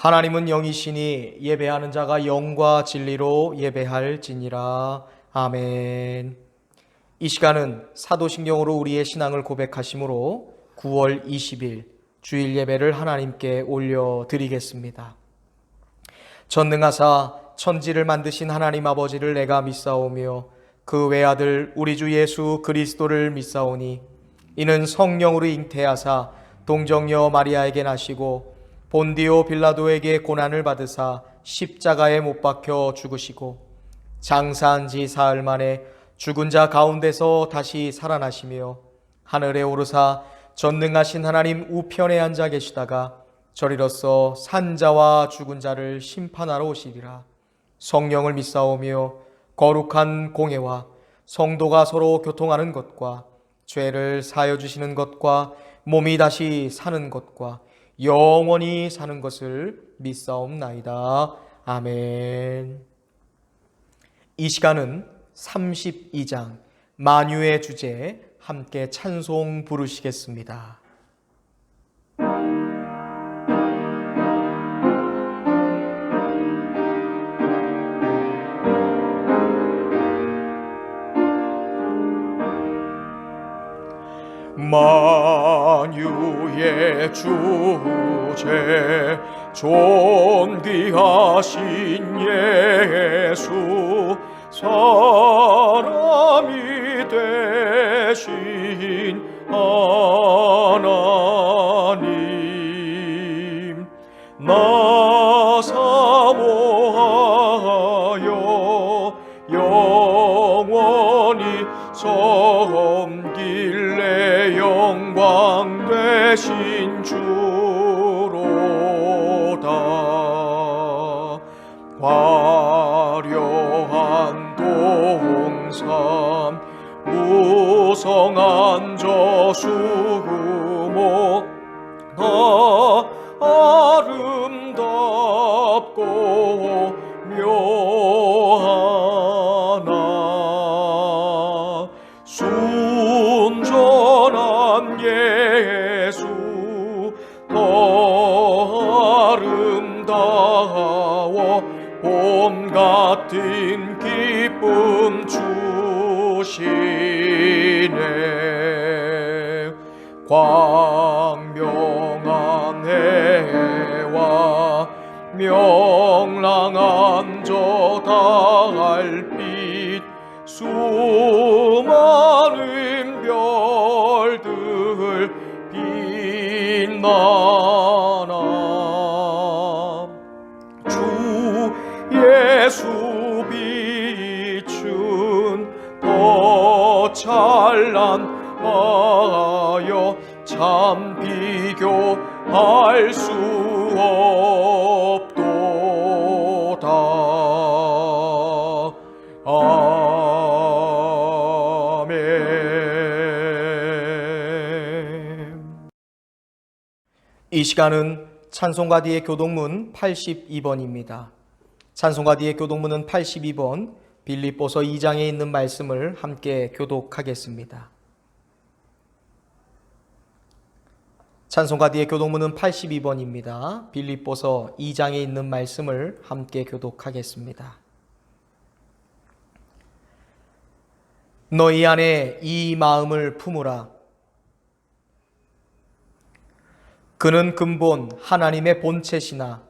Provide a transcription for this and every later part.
하나님은 영이시니 예배하는 자가 영과 진리로 예배할지니라. 아멘. 이 시간은 사도신경으로 우리의 신앙을 고백하심으로 9월 20일 주일 예배를 하나님께 올려드리겠습니다. 전능하사 천지를 만드신 하나님 아버지를 내가 믿사오며 그 외아들 우리 주 예수 그리스도를 믿사오니 이는 성령으로 잉태하사 동정녀 마리아에게 나시고 본디오 빌라도에게 고난을 받으사 십자가에 못 박혀 죽으시고 장사한 지 사흘 만에 죽은 자 가운데서 다시 살아나시며 하늘에 오르사 전능하신 하나님 우편에 앉아 계시다가 저리로서 산자와 죽은 자를 심판하러 오시리라. 성령을 믿사오며 거룩한 공예와 성도가 서로 교통하는 것과 죄를 사하여 주시는 것과 몸이 다시 사는 것과 영원히 사는 것을 믿사옵나이다. 아멘. 이 시간은 32장 만유의 주제에 함께 찬송 부르시겠습니다. 만유의 주제 존귀하신 예수 사람이 되신 하나님 나 사모하여 영원히 섬길래 영광 되신 주로다. 화려한 동산 무성한 저수구모 다 아름답고 묘하나 순전한 예수 더 아름다워 봄 같은 기쁨 주시네. 광명한 해와 명랑한 저 달빛 수많은 별들 빛나나 주 예수 비춘 더 찬란하여 참 비교할 수 없도다. 아멘. 이 시간은 찬송가 뒤의 교독문 82번입니다. 찬송가 뒤의 교독문은 82번 빌립보서 2장에 있는 말씀을 함께 교독하겠습니다. 찬송가 뒤의 교독문은 82번입니다. 빌립보서 2장에 있는 말씀을 함께 교독하겠습니다. 너희 안에 이 마음을 품으라. 그는 근본 하나님의 본체시나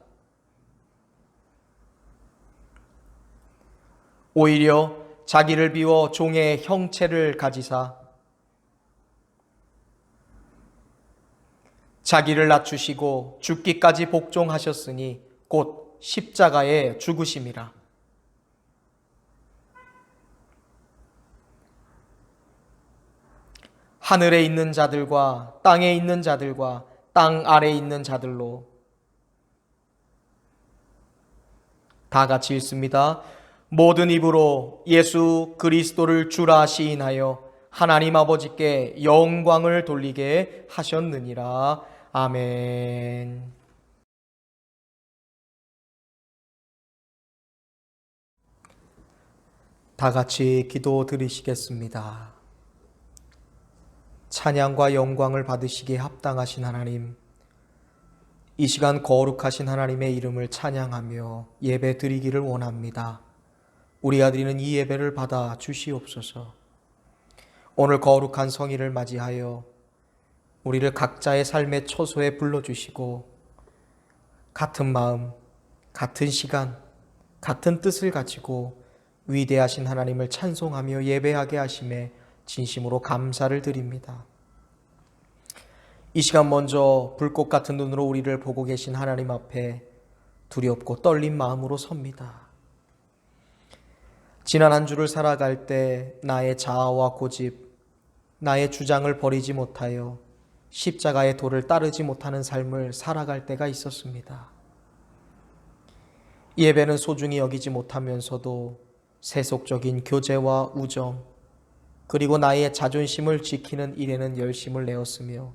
오히려 자기를 비워 종의 형체를 가지사 자기를 낮추시고 죽기까지 복종하셨으니 곧 십자가에 죽으심이라. 하늘에 있는 자들과 땅에 있는 자들과 땅 아래에 있는 자들로 다 같이 읽습니다. 모든 입으로 예수 그리스도를 주라 시인하여 하나님 아버지께 영광을 돌리게 하셨느니라. 아멘. 다 같이 기도 드리시겠습니다. 찬양과 영광을 받으시기에 합당하신 하나님, 이 시간 거룩하신 하나님의 이름을 찬양하며 예배 드리기를 원합니다. 우리가 드리는 이 예배를 받아 주시옵소서. 오늘 거룩한 성일을 맞이하여 우리를 각자의 삶의 초소에 불러주시고 같은 마음, 같은 시간, 같은 뜻을 가지고 위대하신 하나님을 찬송하며 예배하게 하심에 진심으로 감사를 드립니다. 이 시간 먼저 불꽃 같은 눈으로 우리를 보고 계신 하나님 앞에 두렵고 떨린 마음으로 섭니다. 지난 한 주를 살아갈 때 나의 자아와 고집, 나의 주장을 버리지 못하여 십자가의 도를 따르지 못하는 삶을 살아갈 때가 있었습니다. 예배는 소중히 여기지 못하면서도 세속적인 교제와 우정, 그리고 나의 자존심을 지키는 일에는 열심을 내었으며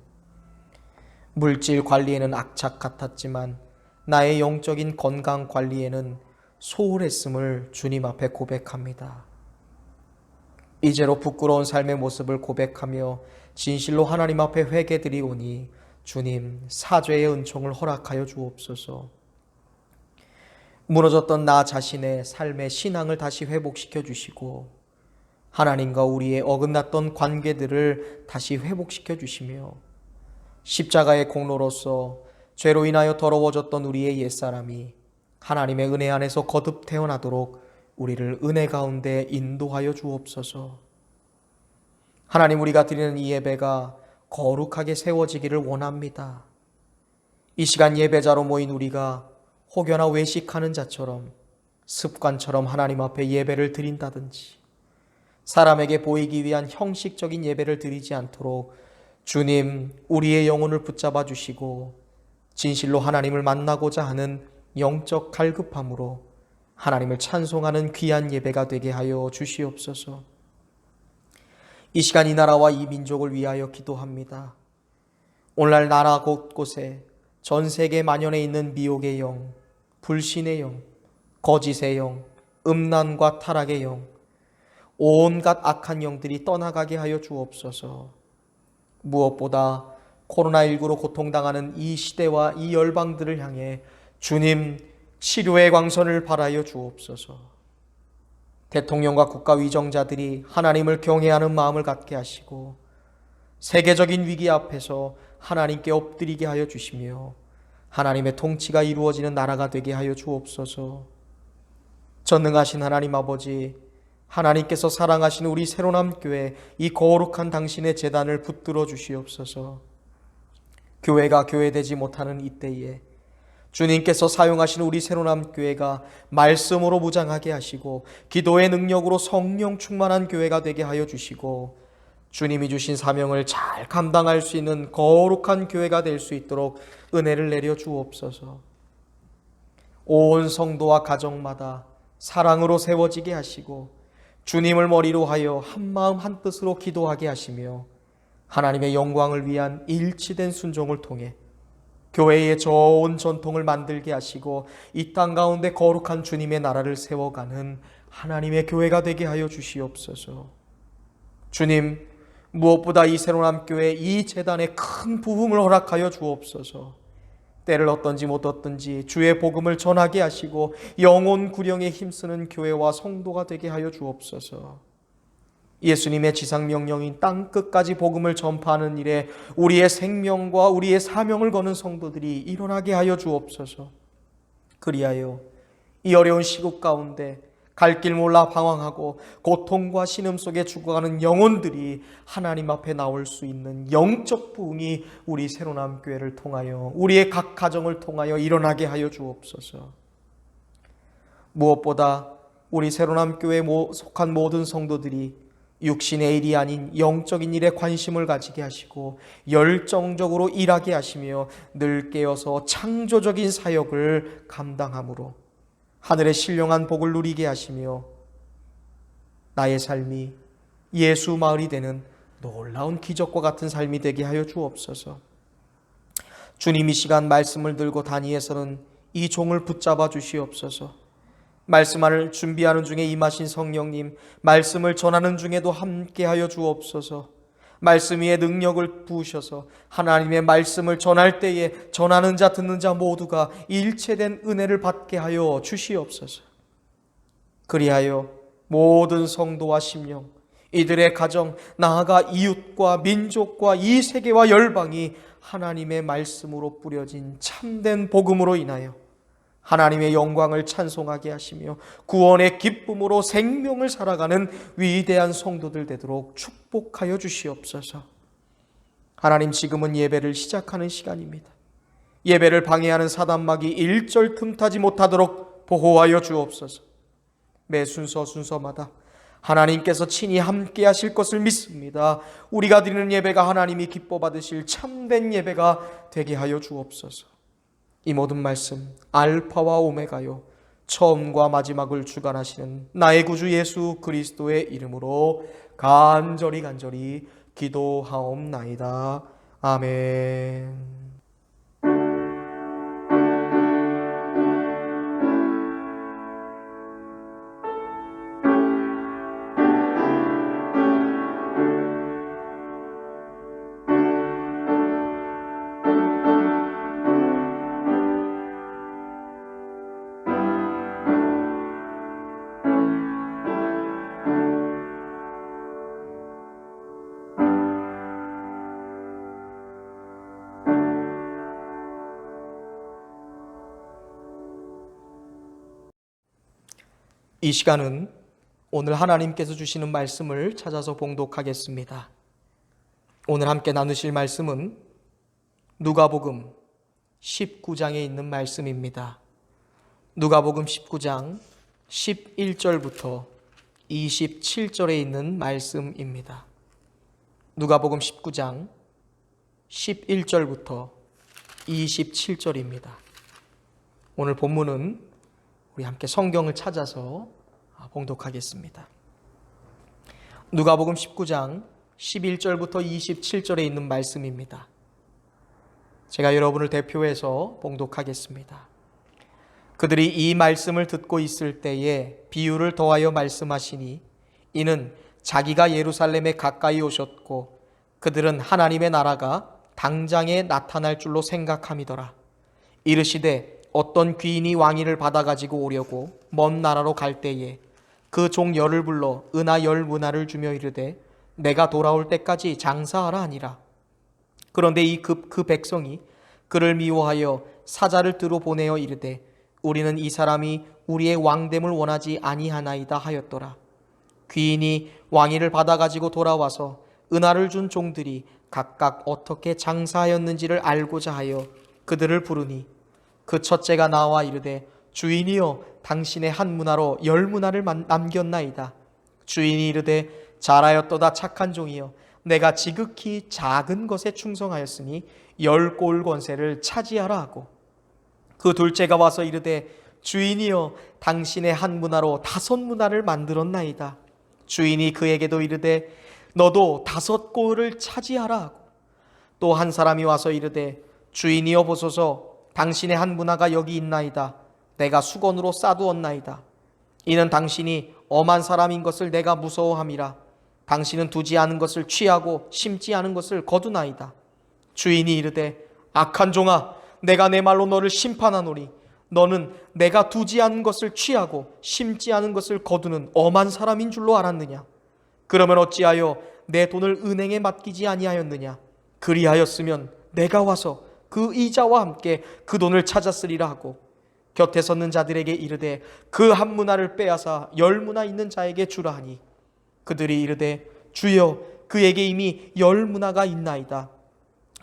물질 관리에는 악착 같았지만 나의 영적인 건강 관리에는 소홀했음을 주님 앞에 고백합니다. 이제로 부끄러운 삶의 모습을 고백하며 진실로 하나님 앞에 회개드리오니 주님 사죄의 은총을 허락하여 주옵소서. 무너졌던 나 자신의 삶의 신앙을 다시 회복시켜 주시고 하나님과 우리의 어긋났던 관계들을 다시 회복시켜 주시며 십자가의 공로로서 죄로 인하여 더러워졌던 우리의 옛사람이 하나님의 은혜 안에서 거듭 태어나도록 우리를 은혜 가운데 인도하여 주옵소서. 하나님, 우리가 드리는 이 예배가 거룩하게 세워지기를 원합니다. 이 시간 예배자로 모인 우리가 혹여나 외식하는 자처럼 습관처럼 하나님 앞에 예배를 드린다든지 사람에게 보이기 위한 형식적인 예배를 드리지 않도록 주님 우리의 영혼을 붙잡아 주시고 진실로 하나님을 만나고자 하는 영적 갈급함으로 하나님을 찬송하는 귀한 예배가 되게 하여 주시옵소서. 이 시간 이 나라와 이 민족을 위하여 기도합니다. 오늘날 나라 곳곳에 전 세계 만연해 있는 미혹의 영, 불신의 영, 거짓의 영, 음란과 타락의 영, 온갖 악한 영들이 떠나가게 하여 주옵소서. 무엇보다 코로나19로 고통당하는 이 시대와 이 열방들을 향해 주님 치료의 광선을 발하여 주옵소서. 대통령과 국가 위정자들이 하나님을 경외하는 마음을 갖게 하시고 세계적인 위기 앞에서 하나님께 엎드리게 하여 주시며 하나님의 통치가 이루어지는 나라가 되게 하여 주옵소서. 전능하신 하나님 아버지, 하나님께서 사랑하시는 우리 새로남교회 이 거룩한 당신의 제단을 붙들어 주시옵소서. 교회가 교회되지 못하는 이때에 주님께서 사용하시는 우리 새로남교회가 말씀으로 무장하게 하시고 기도의 능력으로 성령 충만한 교회가 되게 하여 주시고 주님이 주신 사명을 잘 감당할 수 있는 거룩한 교회가 될 수 있도록 은혜를 내려 주옵소서. 온 성도와 가정마다 사랑으로 세워지게 하시고 주님을 머리로 하여 한마음 한뜻으로 기도하게 하시며 하나님의 영광을 위한 일치된 순종을 통해 교회의 좋은 전통을 만들게 하시고 이 땅 가운데 거룩한 주님의 나라를 세워가는 하나님의 교회가 되게 하여 주시옵소서. 주님, 무엇보다 이 새로남교회 이 재단에 큰 부흥을 허락하여 주옵소서. 때를 얻든지 못 얻든지 주의 복음을 전하게 하시고 영혼 구령에 힘쓰는 교회와 성도가 되게 하여 주옵소서. 예수님의 지상명령인 땅끝까지 복음을 전파하는 일에 우리의 생명과 우리의 사명을 거는 성도들이 일어나게 하여 주옵소서. 그리하여 이 어려운 시국 가운데 갈 길 몰라 방황하고 고통과 신음 속에 죽어가는 영혼들이 하나님 앞에 나올 수 있는 영적 부흥이 우리 새로남교회를 통하여 우리의 각 가정을 통하여 일어나게 하여 주옵소서. 무엇보다 우리 새로남교회에 속한 모든 성도들이 육신의 일이 아닌 영적인 일에 관심을 가지게 하시고 열정적으로 일하게 하시며 늘 깨어서 창조적인 사역을 감당함으로 하늘의 신령한 복을 누리게 하시며 나의 삶이 예수 마을이 되는 놀라운 기적과 같은 삶이 되게 하여 주옵소서. 주님, 이 시간 말씀을 들고 단위에서는 이 종을 붙잡아 주시옵소서. 말씀을 준비하는 중에 임하신 성령님, 말씀을 전하는 중에도 함께하여 주옵소서. 말씀 위에 능력을 부으셔서 하나님의 말씀을 전할 때에 전하는 자 듣는 자 모두가 일체된 은혜를 받게 하여 주시옵소서. 그리하여 모든 성도와 심령, 이들의 가정, 나아가 이웃과 민족과 이 세계와 열방이 하나님의 말씀으로 뿌려진 참된 복음으로 인하여 하나님의 영광을 찬송하게 하시며 구원의 기쁨으로 생명을 살아가는 위대한 성도들 되도록 축복하여 주시옵소서. 하나님, 지금은 예배를 시작하는 시간입니다. 예배를 방해하는 사단막이 일절 틈타지 못하도록 보호하여 주옵소서. 매 순서마다 하나님께서 친히 함께 하실 것을 믿습니다. 우리가 드리는 예배가 하나님이 기뻐 받으실 참된 예배가 되게 하여 주옵소서. 이 모든 말씀 알파와 오메가요 처음과 마지막을 주관하시는 나의 구주 예수 그리스도의 이름으로 간절히 기도하옵나이다. 아멘. 이 시간은 오늘 하나님께서 주시는 말씀을 찾아서 봉독하겠습니다. 오늘 함께 나누실 말씀은 누가복음 19장에 있는 말씀입니다. 누가복음 19장 11절부터 27절에 있는 말씀입니다. 누가복음 19장 11절부터 27절입니다. 오늘 본문은 우리 함께 성경을 찾아서 봉독하겠습니다. 누가복음 19장 11절부터 27절에 있는 말씀입니다. 제가 여러분을 대표해서 봉독하겠습니다. 그들이 이 말씀을 듣고 있을 때에 비유를 더하여 말씀하시니 이는 자기가 예루살렘에 가까이 오셨고 그들은 하나님의 나라가 당장에 나타날 줄로 생각함이더라. 이르시되 어떤 귀인이 왕위를 받아가지고 오려고 먼 나라로 갈 때에 그 종 열을 불러 은하 10문화를 주며 이르되 내가 돌아올 때까지 장사하라 하니라. 그런데 그 백성이 그를 미워하여 사자를 뜨로 보내어 이르되 우리는 이 사람이 우리의 왕됨을 원하지 아니하나이다 하였더라. 귀인이 왕위를 받아가지고 돌아와서 은하를 준 종들이 각각 어떻게 장사하였는지를 알고자 하여 그들을 부르니 그 첫째가 나와 이르되 주인이여 당신의 한 문화로 10문화를 남겼나이다. 주인이 이르되 잘하였도다 착한 종이여 내가 지극히 작은 것에 충성하였으니 10골 권세를 차지하라 하고 그 둘째가 와서 이르되 주인이여 당신의 한 문화로 5문화를 만들었나이다. 주인이 그에게도 이르되 너도 5골을 차지하라 하고 또 한 사람이 와서 이르되 주인이여 보소서 당신의 한 문화가 여기 있나이다. 내가 수건으로 싸두었나이다. 이는 당신이 엄한 사람인 것을 내가 무서워함이라. 당신은 두지 않은 것을 취하고 심지 않은 것을 거두나이다. 주인이 이르되 악한 종아 내가 내 말로 너를 심판하노니 너는 내가 두지 않은 것을 취하고 심지 않은 것을 거두는 엄한 사람인 줄로 알았느냐. 그러면 어찌하여 내 돈을 은행에 맡기지 아니하였느냐. 그리하였으면 내가 와서 그 이자와 함께 그 돈을 찾았으리라 하고 곁에 섰는 자들에게 이르되 그 한 문화를 빼앗아 10문화 있는 자에게 주라 하니 그들이 이르되 주여 그에게 이미 10문화가 있나이다.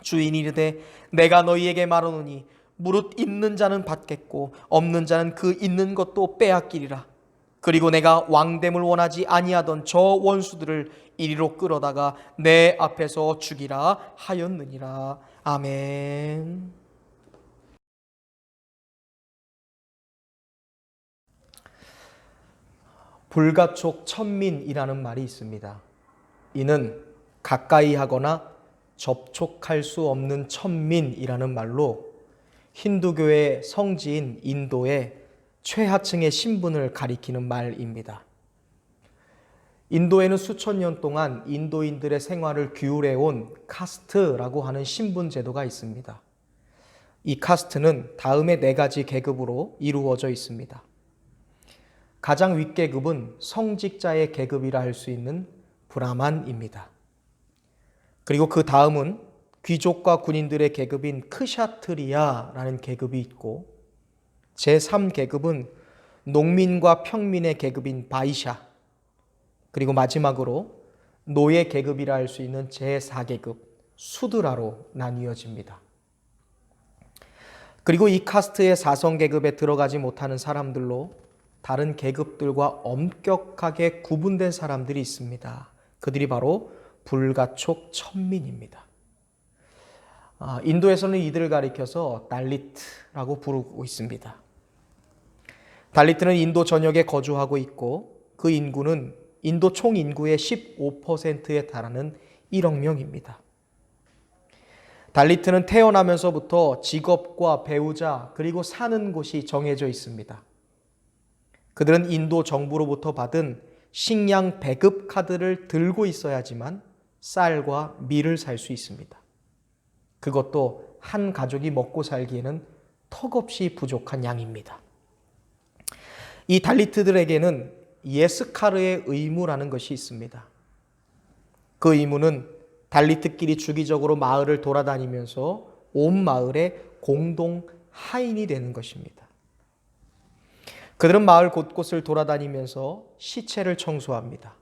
주인이 이르되 내가 너희에게 말하노니 무릇 있는 자는 받겠고 없는 자는 그 있는 것도 빼앗기리라. 그리고 내가 왕됨을 원하지 아니하던 저 원수들을 이리로 끌어다가 내 앞에서 죽이라 하였느니라. 아멘. 불가촉 천민이라는 말이 있습니다. 이는 가까이 하거나 접촉할 수 없는 천민이라는 말로 힌두교의 성지인 인도의 최하층의 신분을 가리키는 말입니다. 인도에는 수천 년 동안 인도인들의 생활을 규율해온 카스트라고 하는 신분 제도가 있습니다. 이 카스트는 다음의 4가지 계급으로 이루어져 있습니다. 가장 윗계급은 성직자의 계급이라 할 수 있는 브라만입니다. 그리고 그 다음은 귀족과 군인들의 계급인 크샤트리아라는 계급이 있고, 제3계급은 농민과 평민의 계급인 바이샤, 그리고 마지막으로 노예 계급이라 할 수 있는 제4계급 수드라로 나뉘어집니다. 그리고 이 카스트의 4성계급에 들어가지 못하는 사람들로 다른 계급들과 엄격하게 구분된 사람들이 있습니다. 그들이 바로 불가촉 천민입니다. 인도에서는 이들을 가리켜서 달리트라고 부르고 있습니다. 달리트는 인도 전역에 거주하고 있고 그 인구는 인도 총 인구의 15%에 달하는 1억 명입니다. 달리트는 태어나면서부터 직업과 배우자 그리고 사는 곳이 정해져 있습니다. 그들은 인도 정부로부터 받은 식량 배급 카드를 들고 있어야지만 쌀과 밀을 살 수 있습니다. 그것도 한 가족이 먹고 살기에는 턱없이 부족한 양입니다. 이 달리트들에게는 예스카르의 의무라는 것이 있습니다. 그 의무는 달리트끼리 주기적으로 마을을 돌아다니면서 온 마을의 공동 하인이 되는 것입니다. 그들은 마을 곳곳을 돌아다니면서 시체를 청소합니다.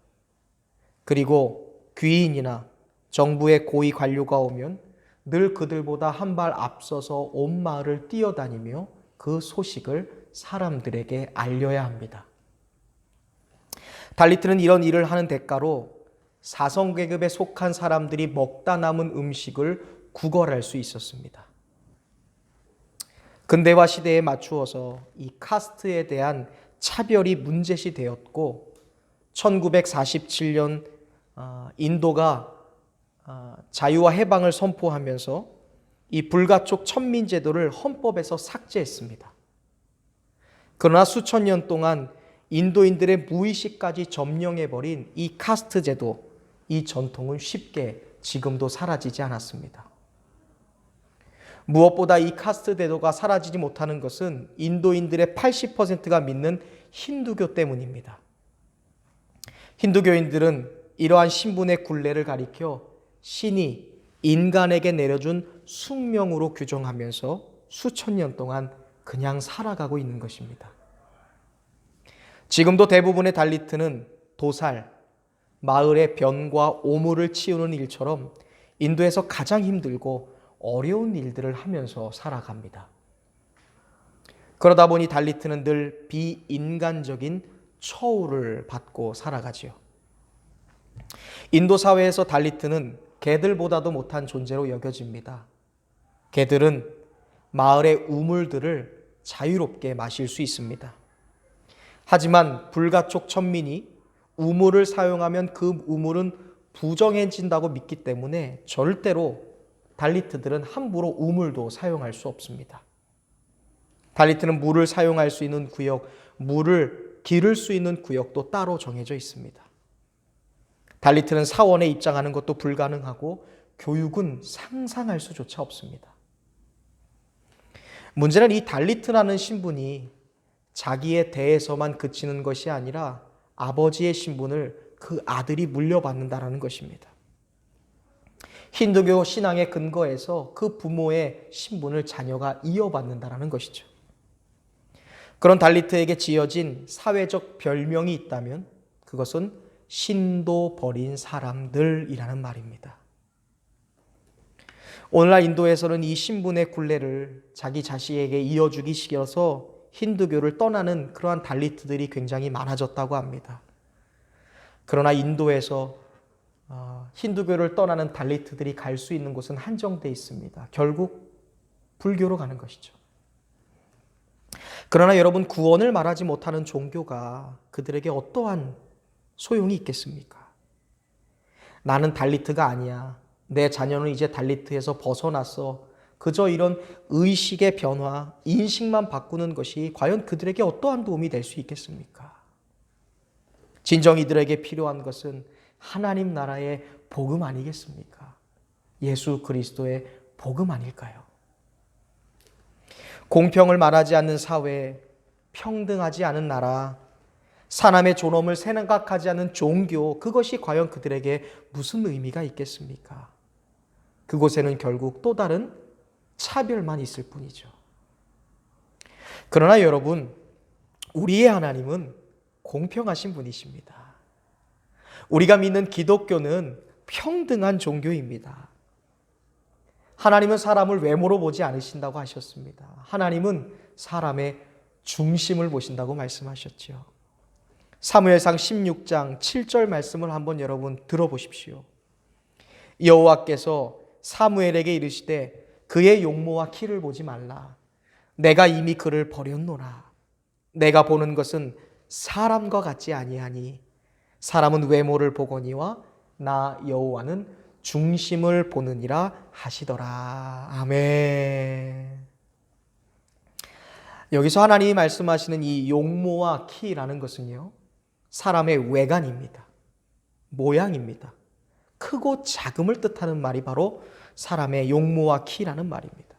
그리고 귀인이나 정부의 고위 관료가 오면 늘 그들보다 한 발 앞서서 온 마을을 뛰어다니며 그 소식을 사람들에게 알려야 합니다. 달리트는 이런 일을 하는 대가로 4성계급에 속한 사람들이 먹다 남은 음식을 구걸할 수 있었습니다. 근대화 시대에 맞추어서 이 카스트에 대한 차별이 문제시 되었고 1947년 인도가 자유와 해방을 선포하면서 이 불가촉 천민제도를 헌법에서 삭제했습니다. 그러나 수천 년 동안 인도인들의 무의식까지 점령해버린 이 카스트 제도, 이 전통은 쉽게 지금도 사라지지 않았습니다. 무엇보다 이 카스트 제도가 사라지지 못하는 것은 인도인들의 80%가 믿는 힌두교 때문입니다. 힌두교인들은 이러한 신분의 굴레를 가리켜 신이 인간에게 내려준 숙명으로 규정하면서 수천 년 동안 그냥 살아가고 있는 것입니다. 지금도 대부분의 달리트는 도살, 마을의 변과 오물을 치우는 일처럼 인도에서 가장 힘들고 어려운 일들을 하면서 살아갑니다. 그러다 보니 달리트는 늘 비인간적인 처우를 받고 살아가지요. 인도 사회에서 달리트는 개들보다도 못한 존재로 여겨집니다. 개들은 마을의 우물들을 자유롭게 마실 수 있습니다. 하지만 불가촉 천민이 우물을 사용하면 그 우물은 부정해진다고 믿기 때문에 절대로 달리트들은 함부로 우물도 사용할 수 없습니다. 달리트는 물을 사용할 수 있는 구역, 물을 기를 수 있는 구역도 따로 정해져 있습니다. 달리트는 사원에 입장하는 것도 불가능하고 교육은 상상할 수조차 없습니다. 문제는 이 달리트라는 신분이 자기에 대해서만 그치는 것이 아니라 아버지의 신분을 그 아들이 물려받는다는 것입니다. 힌두교 신앙의 근거에서 그 부모의 신분을 자녀가 이어받는다는 것이죠. 그런 달리트에게 지어진 사회적 별명이 있다면 그것은 신도 버린 사람들이라는 말입니다. 오늘날 인도에서는 이 신분의 굴레를 자기 자식에게 이어주기 싫어서 힌두교를 떠나는 그러한 달리트들이 굉장히 많아졌다고 합니다. 그러나 인도에서 힌두교를 떠나는 달리트들이 갈 수 있는 곳은 한정되어 있습니다. 결국 불교로 가는 것이죠. 그러나 여러분, 구원을 말하지 못하는 종교가 그들에게 어떠한 소용이 있겠습니까? 나는 달리트가 아니야. 내 자녀는 이제 달리트에서 벗어났어. 그저 이런 의식의 변화, 인식만 바꾸는 것이 과연 그들에게 어떠한 도움이 될 수 있겠습니까? 진정 이들에게 필요한 것은 하나님 나라의 복음 아니겠습니까? 예수 그리스도의 복음 아닐까요? 공평을 말하지 않는 사회, 평등하지 않은 나라, 사람의 존엄을 생각하지 않는 종교, 그것이 과연 그들에게 무슨 의미가 있겠습니까? 그곳에는 결국 또 다른 차별만 있을 뿐이죠. 그러나 여러분, 우리의 하나님은 공평하신 분이십니다. 우리가 믿는 기독교는 평등한 종교입니다. 하나님은 사람을 외모로 보지 않으신다고 하셨습니다. 하나님은 사람의 중심을 보신다고 말씀하셨죠. 사무엘상 16장 7절 말씀을 한번 여러분 들어보십시오. 여호와께서 사무엘에게 이르시되 그의 용모와 키를 보지 말라. 내가 이미 그를 버렸노라. 내가 보는 것은 사람과 같지 아니하니 사람은 외모를 보거니와 나 여호와는 중심을 보느니라 하시더라. 아멘. 여기서 하나님이 말씀하시는 이 용모와 키라는 것은요, 사람의 외관입니다. 모양입니다. 크고 작음을 뜻하는 말이 바로 사람의 용모와 키라는 말입니다.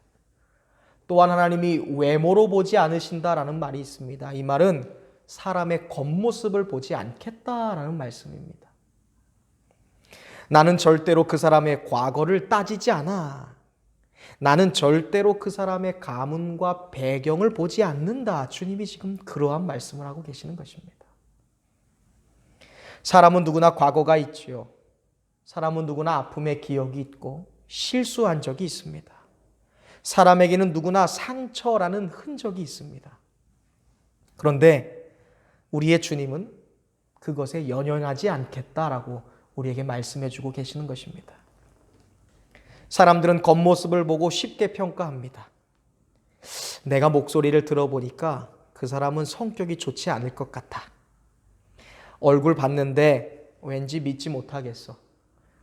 또한 하나님이 외모로 보지 않으신다라는 말이 있습니다. 이 말은 사람의 겉모습을 보지 않겠다라는 말씀입니다. 나는 절대로 그 사람의 과거를 따지지 않아. 나는 절대로 그 사람의 가문과 배경을 보지 않는다. 주님이 지금 그러한 말씀을 하고 계시는 것입니다. 사람은 누구나 과거가 있지요. 사람은 누구나 아픔의 기억이 있고 실수한 적이 있습니다. 사람에게는 누구나 상처라는 흔적이 있습니다. 그런데 우리의 주님은 그것에 연연하지 않겠다라고 우리에게 말씀해 주고 계시는 것입니다. 사람들은 겉모습을 보고 쉽게 평가합니다. 내가 목소리를 들어보니까 그 사람은 성격이 좋지 않을 것 같아. 얼굴 봤는데 왠지 믿지 못하겠어.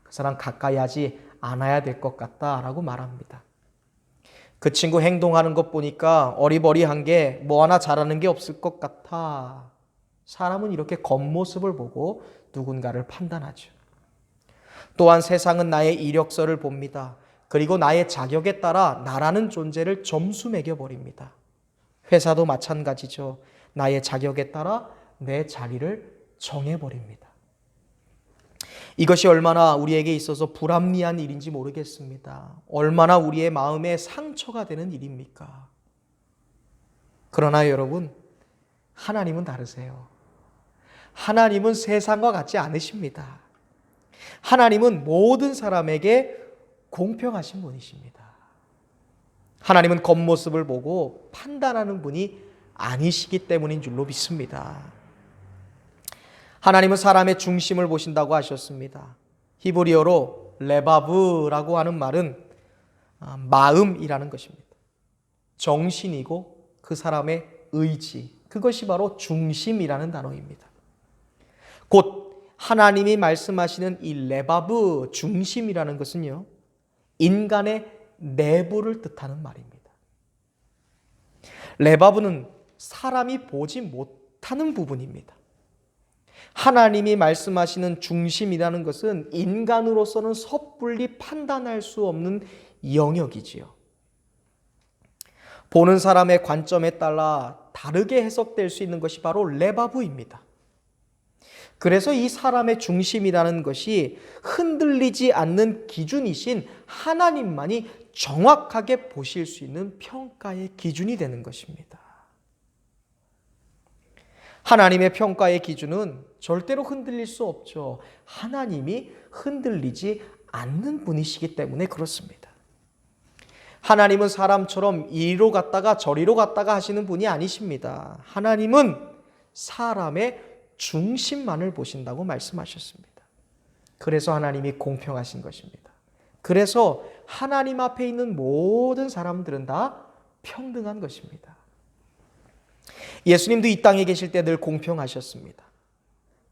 그 사람 가까이 하지 않아야 될 것 같다라고 말합니다. 그 친구 행동하는 것 보니까 어리버리한 게 뭐 하나 잘하는 게 없을 것 같아. 사람은 이렇게 겉모습을 보고 누군가를 판단하죠. 또한 세상은 나의 이력서를 봅니다. 그리고 나의 자격에 따라 나라는 존재를 점수 매겨버립니다. 회사도 마찬가지죠. 나의 자격에 따라 내 자리를 정해버립니다. 이것이 얼마나 우리에게 있어서 불합리한 일인지 모르겠습니다. 얼마나 우리의 마음에 상처가 되는 일입니까? 그러나 여러분, 하나님은 다르세요. 하나님은 세상과 같지 않으십니다. 하나님은 모든 사람에게 공평하신 분이십니다. 하나님은 겉모습을 보고 판단하는 분이 아니시기 때문인 줄로 믿습니다. 하나님은 사람의 중심을 보신다고 하셨습니다. 히브리어로 레바브라고 하는 말은 마음이라는 것입니다. 정신이고 그 사람의 의지, 그것이 바로 중심이라는 단어입니다. 곧 하나님이 말씀하시는 이 레바브, 중심이라는 것은요, 인간의 내부를 뜻하는 말입니다. 레바브는 사람이 보지 못하는 부분입니다. 하나님이 말씀하시는 중심이라는 것은 인간으로서는 섣불리 판단할 수 없는 영역이지요. 보는 사람의 관점에 따라 다르게 해석될 수 있는 것이 바로 레바브입니다. 그래서 이 사람의 중심이라는 것이 흔들리지 않는 기준이신 하나님만이 정확하게 보실 수 있는 평가의 기준이 되는 것입니다. 하나님의 평가의 기준은 절대로 흔들릴 수 없죠. 하나님이 흔들리지 않는 분이시기 때문에 그렇습니다. 하나님은 사람처럼 이리로 갔다가 저리로 갔다가 하시는 분이 아니십니다. 하나님은 사람의 중심만을 보신다고 말씀하셨습니다. 그래서 하나님이 공평하신 것입니다. 그래서 하나님 앞에 있는 모든 사람들은 다 평등한 것입니다. 예수님도 이 땅에 계실 때 늘 공평하셨습니다.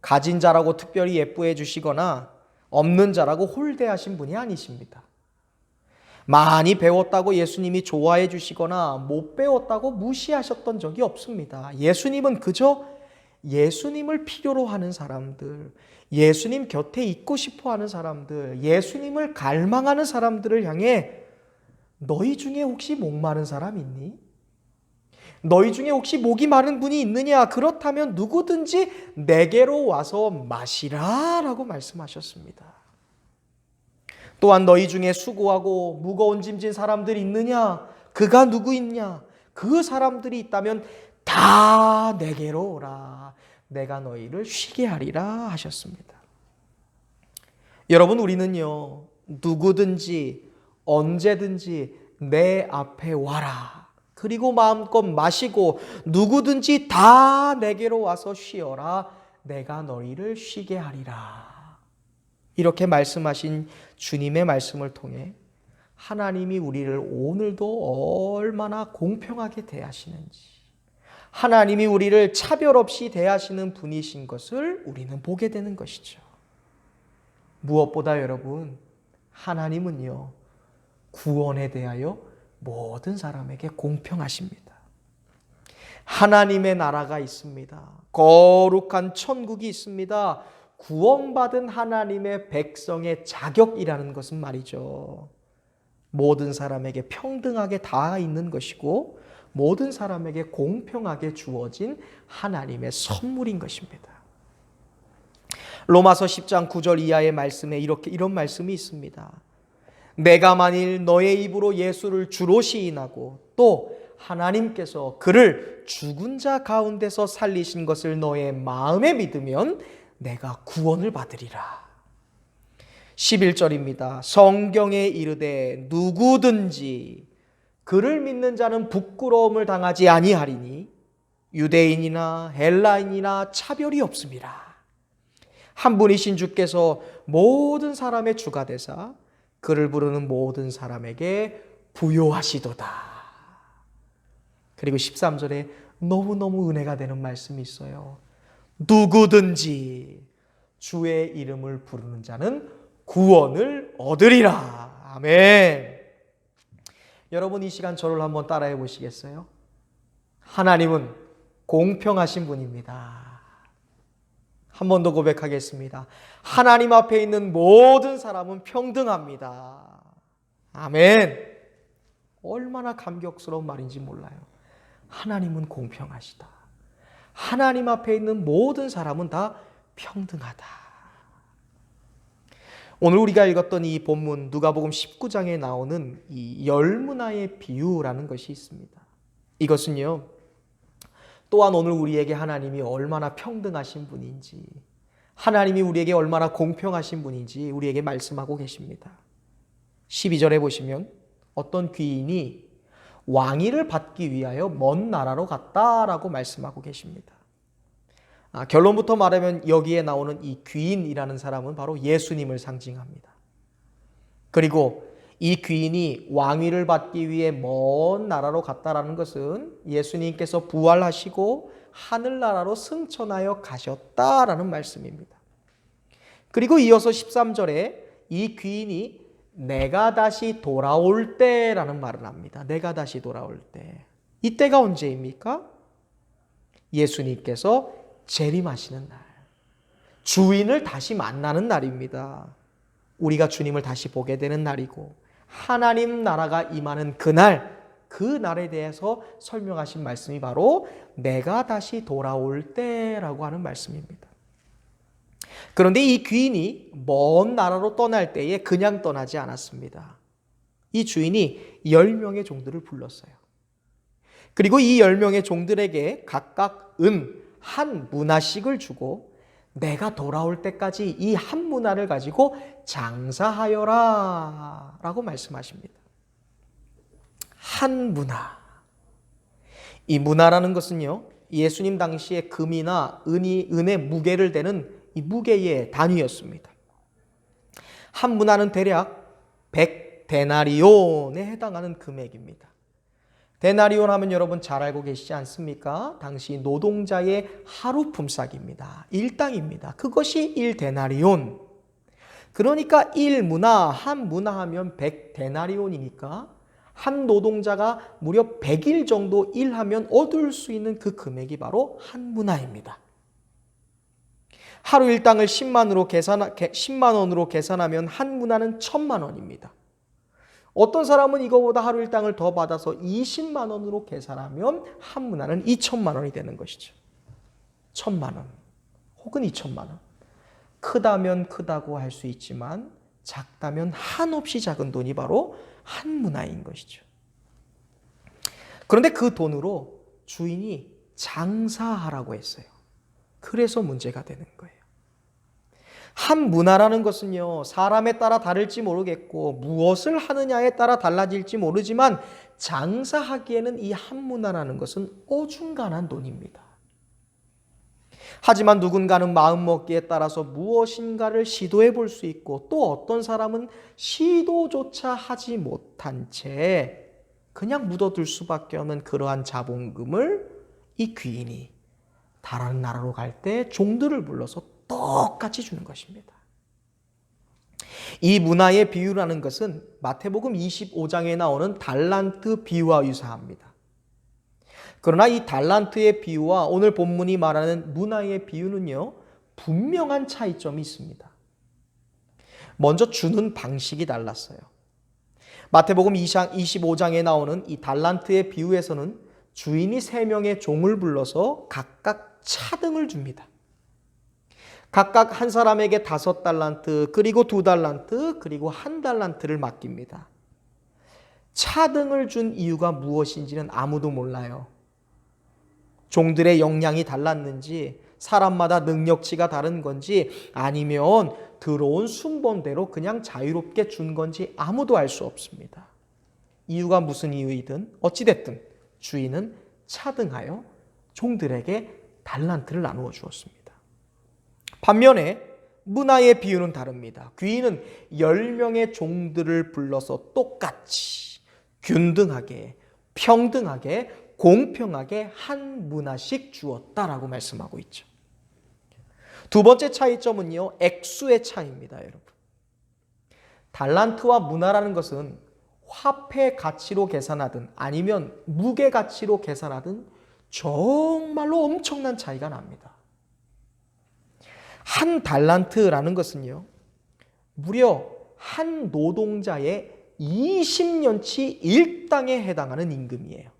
가진 자라고 특별히 예뻐해 주시거나 없는 자라고 홀대하신 분이 아니십니다. 많이 배웠다고 예수님이 좋아해 주시거나 못 배웠다고 무시하셨던 적이 없습니다. 예수님은 그저 예수님을 필요로 하는 사람들, 예수님 곁에 있고 싶어 하는 사람들, 예수님을 갈망하는 사람들을 향해 너희 중에 혹시 목마른 사람 있니? 너희 중에 혹시 목이 마른 분이 있느냐? 그렇다면 누구든지 내게로 와서 마시라 라고 말씀하셨습니다. 또한 너희 중에 수고하고 무거운 짐진 사람들이 있느냐? 그가 누구 있냐? 그 사람들이 있다면 다 내게로 오라. 내가 너희를 쉬게 하리라 하셨습니다. 여러분, 우리는요, 누구든지 언제든지 내 앞에 와라. 그리고 마음껏 마시고 누구든지 다 내게로 와서 쉬어라. 내가 너희를 쉬게 하리라. 이렇게 말씀하신 주님의 말씀을 통해 하나님이 우리를 오늘도 얼마나 공평하게 대하시는지, 하나님이 우리를 차별 없이 대하시는 분이신 것을 우리는 보게 되는 것이죠. 무엇보다 여러분, 하나님은요, 구원에 대하여 모든 사람에게 공평하십니다. 하나님의 나라가 있습니다. 거룩한 천국이 있습니다. 구원받은 하나님의 백성의 자격이라는 것은 말이죠, 모든 사람에게 평등하게 다 있는 것이고 모든 사람에게 공평하게 주어진 하나님의 선물인 것입니다. 로마서 10장 9절 이하의 말씀에 이런 말씀이 있습니다. 내가 만일 너의 입으로 예수를 주로 시인하고 또 하나님께서 그를 죽은 자 가운데서 살리신 것을 너의 마음에 믿으면 내가 구원을 받으리라. 11절입니다. 성경에 이르되 누구든지 그를 믿는 자는 부끄러움을 당하지 아니하리니 유대인이나 헬라인이나 차별이 없음이라. 한 분이신 주께서 모든 사람의 주가 되사 그를 부르는 모든 사람에게 부요하시도다. 그리고 13절에 너무너무 은혜가 되는 말씀이 있어요. 누구든지 주의 이름을 부르는 자는 구원을 얻으리라. 아멘. 여러분, 이 시간 저를 한번 따라해 보시겠어요? 하나님은 공평하신 분입니다. 한 번 더 고백하겠습니다. 하나님 앞에 있는 모든 사람은 평등합니다. 아멘. 얼마나 감격스러운 말인지 몰라요. 하나님은 공평하시다. 하나님 앞에 있는 모든 사람은 다 평등하다. 오늘 우리가 읽었던 이 본문 누가복음 19장에 나오는 이 열문화의 비유라는 것이 있습니다. 이것은요, 또한 오늘 우리에게 하나님이 얼마나 평등하신 분인지, 하나님이 우리에게 얼마나 공평하신 분인지 우리에게 말씀하고 계십니다. 12절에 보시면 어떤 귀인이 왕위를 받기 위하여 먼 나라로 갔다라고 말씀하고 계십니다. 결론부터 말하면 여기에 나오는 이 귀인이라는 사람은 바로 예수님을 상징합니다. 그리고 이 귀인이 왕위를 받기 위해 먼 나라로 갔다라는 것은 예수님께서 부활하시고 하늘나라로 승천하여 가셨다라는 말씀입니다. 그리고 이어서 13절에 이 귀인이 내가 다시 돌아올 때라는 말을 합니다. 내가 다시 돌아올 때. 이때가 언제입니까? 예수님께서 재림하시는 날, 주인을 다시 만나는 날입니다. 우리가 주님을 다시 보게 되는 날이고 하나님 나라가 임하는 그날, 그 날에 대해서 설명하신 말씀이 바로 내가 다시 돌아올 때라고 하는 말씀입니다. 그런데 이 귀인이 먼 나라로 떠날 때에 그냥 떠나지 않았습니다. 이 주인이 10명의 종들을 불렀어요. 그리고 이 10명의 종들에게 각각 한 문화씩을 주고 내가 돌아올 때까지 이 한 문화를 가지고 장사하여라 라고 말씀하십니다. 한 문화. 이 문화라는 것은요, 예수님 당시에 금이나 은의 무게를 대는 이 무게의 단위였습니다. 한 문화는 대략 100데나리온에 해당하는 금액입니다. 데나리온 하면 여러분 잘 알고 계시지 않습니까? 당시 노동자의 하루 품삯입니다. 일당입니다. 그것이 1데나리온. 그러니까 1문화, 한 문화 하면 100데나리온이니까 한 노동자가 무려 100일 정도 일하면 얻을 수 있는 그 금액이 바로 한 문화입니다. 하루 일당을 10만 원으로 계산하면 한 문화는 1,000만 원입니다. 어떤 사람은 이거보다 하루 일당을 더 받아서 20만 원으로 계산하면 한 문화는 2천만 원이 되는 것이죠. 1,000만 원 혹은 2천만 원. 크다면 크다고 할 수 있지만 작다면 한없이 작은 돈이 바로 한 문화인 것이죠. 그런데 그 돈으로 주인이 장사하라고 했어요. 그래서 문제가 되는 거예요. 한 문화라는 것은요, 사람에 따라 다를지 모르겠고 무엇을 하느냐에 따라 달라질지 모르지만 장사하기에는 이 한 문화라는 것은 어중간한 돈입니다. 하지만 누군가는 마음먹기에 따라서 무엇인가를 시도해 볼 수 있고 또 어떤 사람은 시도조차 하지 못한 채 그냥 묻어둘 수밖에 없는 그러한 자본금을 이 귀인이 다른 나라로 갈 때 종들을 불러서 똑같이 주는 것입니다. 이 문화의 비유라는 것은 마태복음 25장에 나오는 달란트 비유와 유사합니다. 그러나 이 달란트의 비유와 오늘 본문이 말하는 문화의 비유는요, 분명한 차이점이 있습니다. 먼저 주는 방식이 달랐어요. 마태복음 25장에 나오는 이 달란트의 비유에서는 주인이 3명의 종을 불러서 각각 차등을 줍니다. 각각 한 사람에게 5달란트, 그리고 2달란트, 그리고 1달란트를 맡깁니다. 차등을 준 이유가 무엇인지는 아무도 몰라요. 종들의 역량이 달랐는지, 사람마다 능력치가 다른 건지, 아니면 들어온 순번대로 그냥 자유롭게 준 건지 아무도 알 수 없습니다. 이유가 무슨 이유이든 어찌됐든 주인은 차등하여 종들에게 달란트를 나누어 주었습니다. 반면에 문화의 비유는 다릅니다. 귀인은 10명의 종들을 불러서 똑같이 균등하게 평등하게 공평하게 한 문화씩 주었다라고 말씀하고 있죠. 두 번째 차이점은요, 액수의 차이입니다, 여러분. 달란트와 문화라는 것은 화폐 가치로 계산하든 아니면 무게 가치로 계산하든 정말로 엄청난 차이가 납니다. 한 달란트라는 것은요, 무려 한 노동자의 20년치 일당에 해당하는 임금이에요.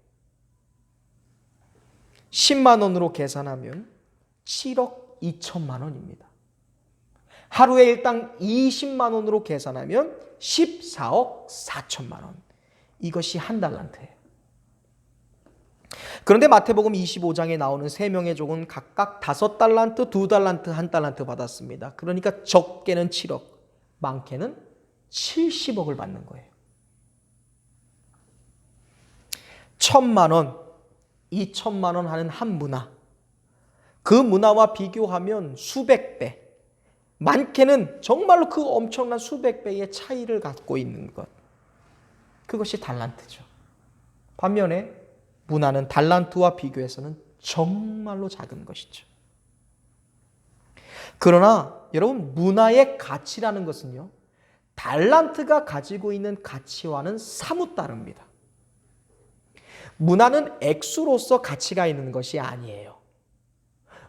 10만 원으로 계산하면 7억 2천만 원입니다. 하루에 일당 20만 원으로 계산하면 14억 4천만 원. 이것이 한 달란트예요. 그런데 마태복음 25장에 나오는 3명의 종은 각각 5달란트, 2달란트, 1달란트 받았습니다. 그러니까 적게는 7억, 많게는 70억을 받는 거예요. 1,000만 원, 2천만 원 하는 한 문화, 그 문화와 비교하면 수백 배, 많게는 정말로 그 엄청난 수백 배의 차이를 갖고 있는 것, 그것이 달란트죠. 반면에 문화는 달란트와 비교해서는 정말로 작은 것이죠. 그러나 여러분, 문화의 가치라는 것은요, 달란트가 가지고 있는 가치와는 사뭇 다릅니다. 문화는 액수로서 가치가 있는 것이 아니에요.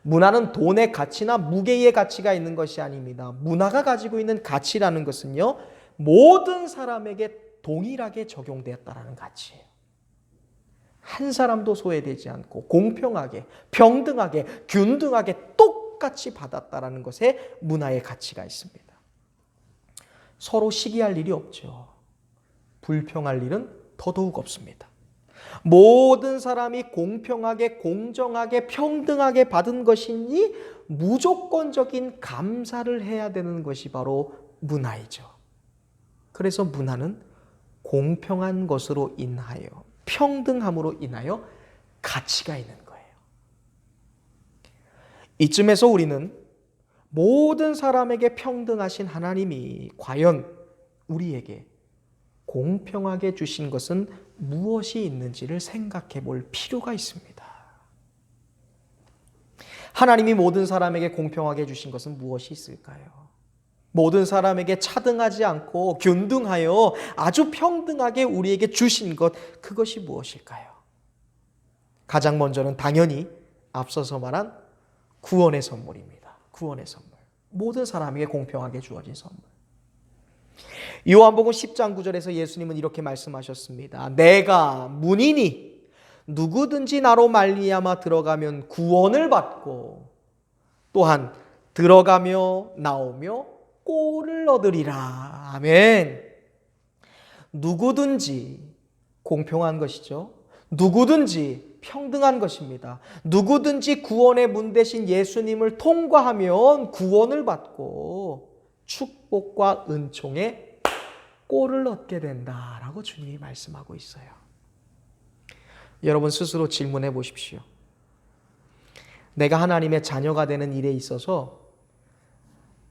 문화는 돈의 가치나 무게의 가치가 있는 것이 아닙니다. 문화가 가지고 있는 가치라는 것은요, 모든 사람에게 동일하게 적용되었다는 가치예요. 한 사람도 소외되지 않고 공평하게, 평등하게, 균등하게 똑같이 받았다는 것에 문화의 가치가 있습니다. 서로 시기할 일이 없죠. 불평할 일은 더더욱 없습니다. 모든 사람이 공평하게, 공정하게, 평등하게 받은 것이니 무조건적인 감사를 해야 되는 것이 바로 문화이죠. 그래서 문화는 공평한 것으로 인하여, 평등함으로 인하여 가치가 있는 거예요. 이쯤에서 우리는 모든 사람에게 평등하신 하나님이 과연 우리에게 공평하게 주신 것은 무엇이 있는지를 생각해 볼 필요가 있습니다. 하나님이 모든 사람에게 공평하게 주신 것은 무엇이 있을까요? 모든 사람에게 차등하지 않고 균등하여 아주 평등하게 우리에게 주신 것, 그것이 무엇일까요? 가장 먼저는 당연히 앞서서 말한 구원의 선물입니다. 구원의 선물. 모든 사람에게 공평하게 주어진 선물. 요한복음 10장 9절에서 예수님은 이렇게 말씀하셨습니다. 내가 문이니 누구든지 나로 말미암아 들어가면 구원을 받고 또한 들어가며 나오며 꼴을 얻으리라. 아멘. 누구든지 공평한 것이죠. 누구든지 평등한 것입니다. 누구든지 구원의 문 대신 예수님을 통과하면 구원을 받고 축복과 은총의 꼴을 얻게 된다라고 주님이 말씀하고 있어요. 여러분 스스로 질문해 보십시오. 내가 하나님의 자녀가 되는 일에 있어서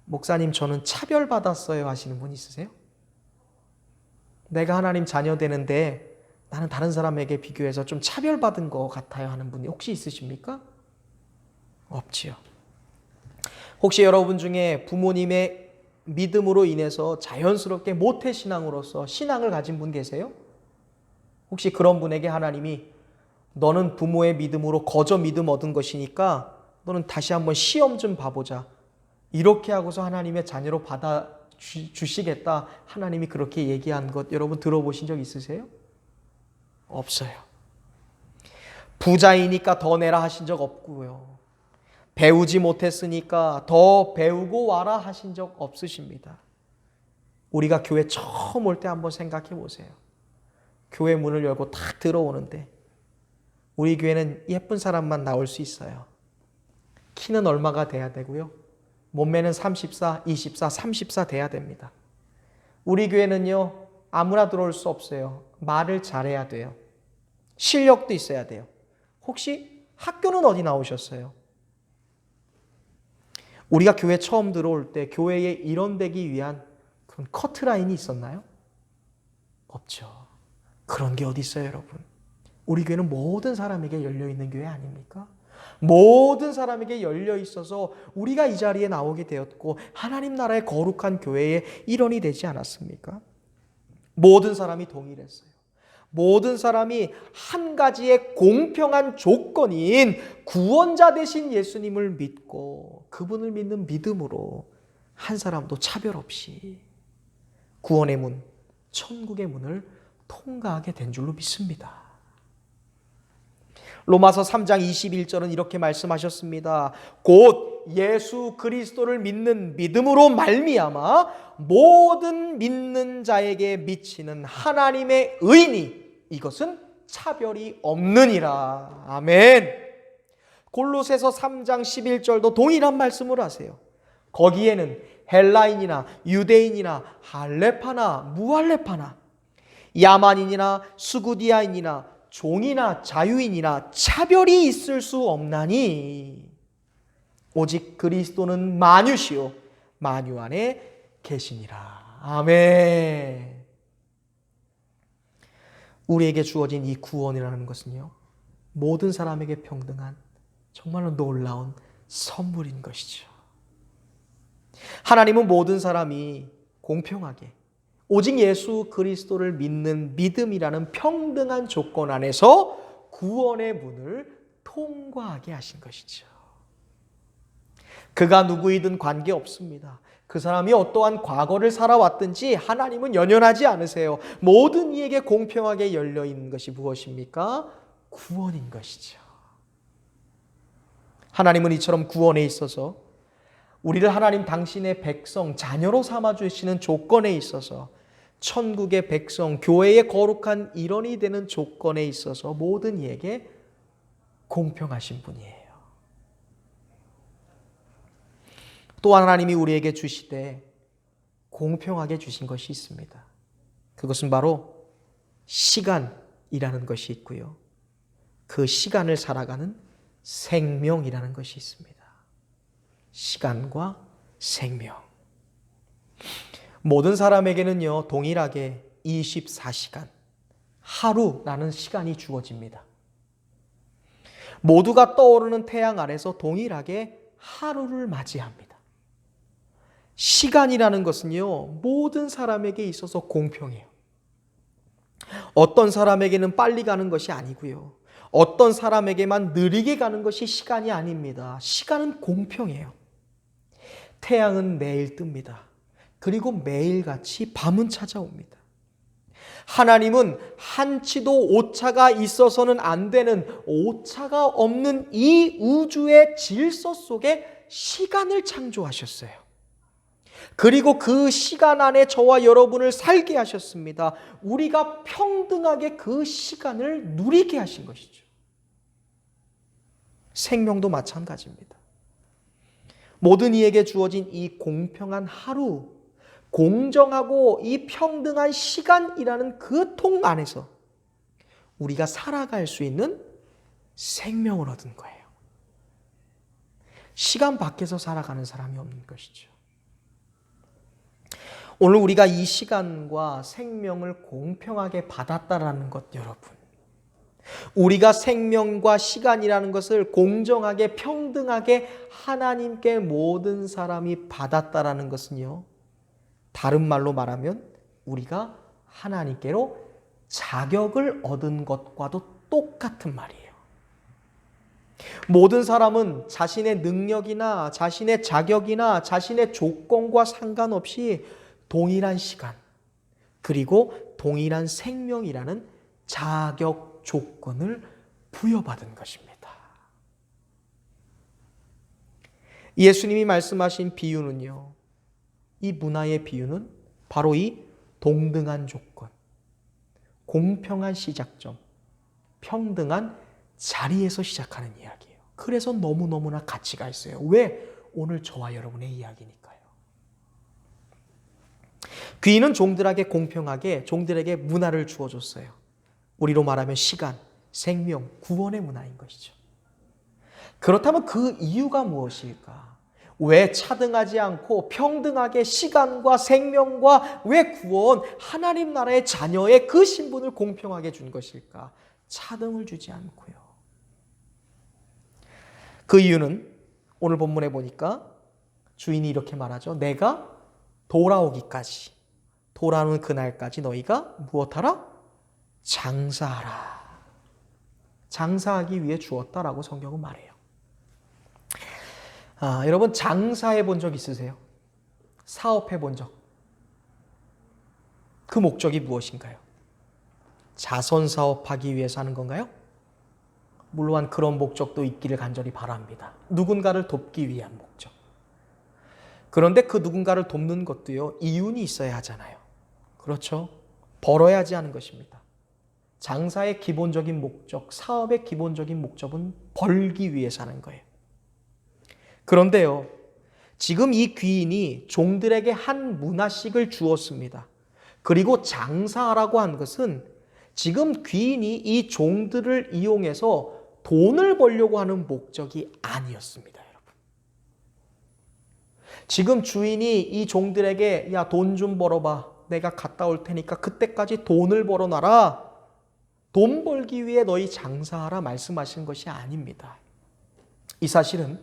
목사님 저는 차별받았어요 하시는 분 있으세요? 내가 하나님 자녀 되는데 나는 다른 사람에게 비교해서 좀 차별받은 것 같아요 하는 분이 혹시 있으십니까? 없지요. 혹시 여러분 중에 부모님의 믿음으로 인해서 자연스럽게 모태신앙으로서 신앙을 가진 분 계세요? 혹시 그런 분에게 하나님이 너는 부모의 믿음으로 거저 믿음 얻은 것이니까 너는 다시 한번 시험 좀 봐보자. 이렇게 하고서 하나님의 자녀로 받아주시겠다. 하나님이 그렇게 얘기한 것 여러분 들어보신 적 있으세요? 없어요. 부자이니까 더 내라 하신 적 없고요. 배우지 못했으니까 더 배우고 와라 하신 적 없으십니다. 우리가 교회 처음 올 때 한번 생각해 보세요. 교회 문을 열고 탁 들어오는데 우리 교회는 예쁜 사람만 나올 수 있어요. 키는 얼마가 돼야 되고요. 몸매는 34, 24, 34 돼야 됩니다. 우리 교회는요. 아무나 들어올 수 없어요. 말을 잘해야 돼요. 실력도 있어야 돼요. 혹시 학교는 어디 나오셨어요? 우리가 교회 처음 들어올 때 교회에 일원되기 위한 그런 커트라인이 있었나요? 없죠. 그런 게 어디 있어요, 여러분? 우리 교회는 모든 사람에게 열려있는 교회 아닙니까? 모든 사람에게 열려 있어서 우리가 이 자리에 나오게 되었고 하나님 나라의 거룩한 교회의 일원이 되지 않았습니까? 모든 사람이 동일했어요. 모든 사람이 한 가지의 공평한 조건인 구원자 되신 예수님을 믿고 그분을 믿는 믿음으로 한 사람도 차별 없이 구원의 문, 천국의 문을 통과하게 된 줄로 믿습니다. 로마서 3장 21절은 이렇게 말씀하셨습니다. 곧 예수 그리스도를 믿는 믿음으로 말미암아 모든 믿는 자에게 미치는 하나님의 의니 이것은 차별이 없느니라. 아멘. 골로새서 3장 11절도 동일한 말씀을 하세요. 거기에는 헬라인이나 유대인이나 할레파나 무할레파나 야만인이나 수구디아인이나 종이나 자유인이나 차별이 있을 수 없나니 오직 그리스도는 만유시요 만유 안에 계시니라. 아멘. 우리에게 주어진 이 구원이라는 것은요, 모든 사람에게 평등한 정말로 놀라운 선물인 것이죠. 하나님은 모든 사람이 공평하게 오직 예수 그리스도를 믿는 믿음이라는 평등한 조건 안에서 구원의 문을 통과하게 하신 것이죠. 그가 누구이든 관계없습니다. 그 사람이 어떠한 과거를 살아왔든지 하나님은 연연하지 않으세요. 모든 이에게 공평하게 열려있는 것이 무엇입니까? 구원인 것이죠. 하나님은 이처럼 구원에 있어서 우리를 하나님 당신의 백성, 자녀로 삼아주시는 조건에 있어서 천국의 백성, 교회의 거룩한 일원이 되는 조건에 있어서 모든 이에게 공평하신 분이에요. 또한 하나님이 우리에게 주시되 공평하게 주신 것이 있습니다. 그것은 바로 시간이라는 것이 있고요. 그 시간을 살아가는 생명이라는 것이 있습니다. 시간과 생명. 모든 사람에게는요, 동일하게 24시간, 하루라는 시간이 주어집니다. 모두가 떠오르는 태양 아래서 동일하게 하루를 맞이합니다. 시간이라는 것은요, 모든 사람에게 있어서 공평해요. 어떤 사람에게는 빨리 가는 것이 아니고요. 어떤 사람에게만 느리게 가는 것이 시간이 아닙니다. 시간은 공평해요. 태양은 매일 뜹니다. 그리고 매일같이 밤은 찾아옵니다. 하나님은 한치도 오차가 있어서는 안 되는, 오차가 없는 이 우주의 질서 속에 시간을 창조하셨어요. 그리고 그 시간 안에 저와 여러분을 살게 하셨습니다. 우리가 평등하게 그 시간을 누리게 하신 것이죠. 생명도 마찬가지입니다. 모든 이에게 주어진 이 공평한 하루, 공정하고 이 평등한 시간이라는 그 통 안에서 우리가 살아갈 수 있는 생명을 얻은 거예요. 시간 밖에서 살아가는 사람이 없는 것이죠. 오늘 우리가 이 시간과 생명을 공평하게 받았다라는 것, 여러분. 우리가 생명과 시간이라는 것을 공정하게 평등하게 하나님께 모든 사람이 받았다라는 것은요, 다른 말로 말하면 우리가 하나님께로 자격을 얻은 것과도 똑같은 말이에요. 모든 사람은 자신의 능력이나 자신의 자격이나 자신의 조건과 상관없이 동일한 시간, 그리고 동일한 생명이라는 자격 조건을 부여받은 것입니다. 예수님이 말씀하신 비유는요, 이 문화의 비유는 바로 이 동등한 조건, 공평한 시작점, 평등한 자리에서 시작하는 이야기예요. 그래서 너무너무나 가치가 있어요. 왜? 오늘 저와 여러분의 이야기니까요. 귀인은 종들에게 공평하게 종들에게 문화를 주어줬어요. 우리로 말하면 시간, 생명, 구원의 문화인 것이죠. 그렇다면 그 이유가 무엇일까? 왜 차등하지 않고 평등하게 시간과 생명과 왜 구원, 하나님 나라의 자녀의 그 신분을 공평하게 준 것일까? 차등을 주지 않고요. 그 이유는 오늘 본문에 보니까 주인이 이렇게 말하죠. 내가 돌아오기까지, 돌아오는 그날까지 너희가 무엇하라? 장사하라. 장사하기 위해 주었다라고 성경은 말해요. 여러분 장사해 본 적 있으세요? 사업해 본 적? 그 목적이 무엇인가요? 자선 사업하기 위해서 하는 건가요? 물론 그런 목적도 있기를 간절히 바랍니다. 누군가를 돕기 위한 목적. 그런데 그 누군가를 돕는 것도요, 이윤이 있어야 하잖아요. 그렇죠? 벌어야지 하는 것입니다. 장사의 기본적인 목적, 사업의 기본적인 목적은 벌기 위해서 하는 거예요. 그런데요, 지금 이 귀인이 종들에게 한 문화씩을 주었습니다. 그리고 장사하라고 한 것은 지금 귀인이 이 종들을 이용해서 돈을 벌려고 하는 목적이 아니었습니다, 여러분. 지금 주인이 이 종들에게 야, 돈 좀 벌어봐. 내가 갔다 올 테니까 그때까지 돈을 벌어놔라. 돈 벌기 위해 너희 장사하라 말씀하신 것이 아닙니다. 이 사실은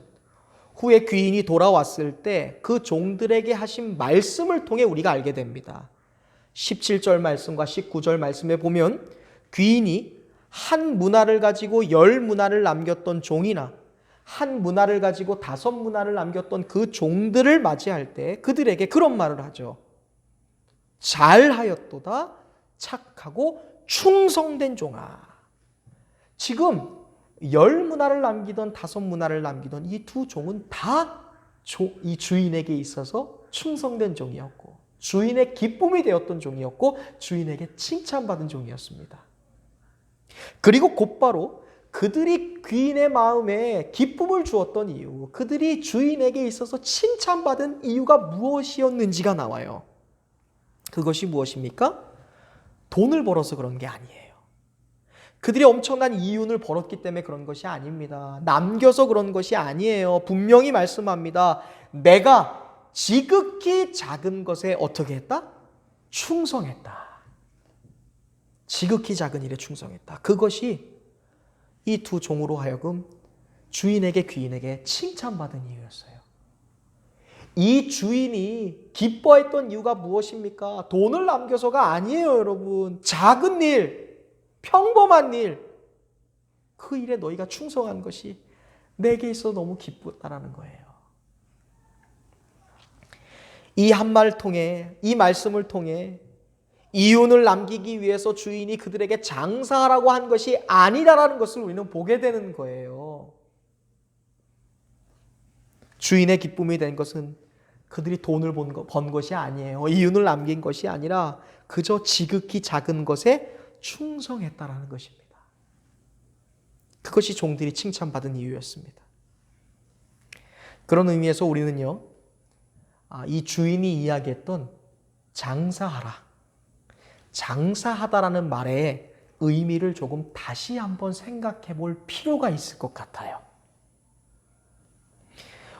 후에 귀인이 돌아왔을 때 그 종들에게 하신 말씀을 통해 우리가 알게 됩니다. 17절 말씀과 19절 말씀에 보면 귀인이 한 문화를 가지고 10문화를 남겼던 종이나 한 문화를 가지고 5문화를 남겼던 그 종들을 맞이할 때 그들에게 그런 말을 하죠. 잘하였도다 착하고 충성된 종아. 지금 10문화를 남기던 5문화를 남기던 이 두 종은 다 이 주인에게 있어서 충성된 종이었고 주인의 기쁨이 되었던 종이었고 주인에게 칭찬받은 종이었습니다. 그리고 곧바로 그들이 귀인의 마음에 기쁨을 주었던 이유, 그들이 주인에게 있어서 칭찬받은 이유가 무엇이었는지가 나와요. 그것이 무엇입니까? 돈을 벌어서 그런 게 아니에요. 그들이 엄청난 이윤을 벌었기 때문에 그런 것이 아닙니다. 남겨서 그런 것이 아니에요. 분명히 말씀합니다. 내가 지극히 작은 것에 어떻게 했다? 충성했다. 지극히 작은 일에 충성했다. 그것이 이 두 종으로 하여금 주인에게 귀인에게 칭찬받은 이유였어요. 이 주인이 기뻐했던 이유가 무엇입니까? 돈을 남겨서가 아니에요, 여러분. 작은 일, 평범한 일, 그 일에 너희가 충성한 것이 내게 있어 너무 기쁘다라는 거예요. 이 한 말 통해, 이 말씀을 통해 이윤을 남기기 위해서 주인이 그들에게 장사하라고 한 것이 아니라는 것을 우리는 보게 되는 거예요. 주인의 기쁨이 된 것은 그들이 돈을 번 것이 아니에요. 이윤을 남긴 것이 아니라 그저 지극히 작은 것에 충성했다라는 것입니다. 그것이 종들이 칭찬받은 이유였습니다. 그런 의미에서 우리는요, 이 주인이 이야기했던 장사하라, 장사하다라는 말의 의미를 조금 다시 한번 생각해 볼 필요가 있을 것 같아요.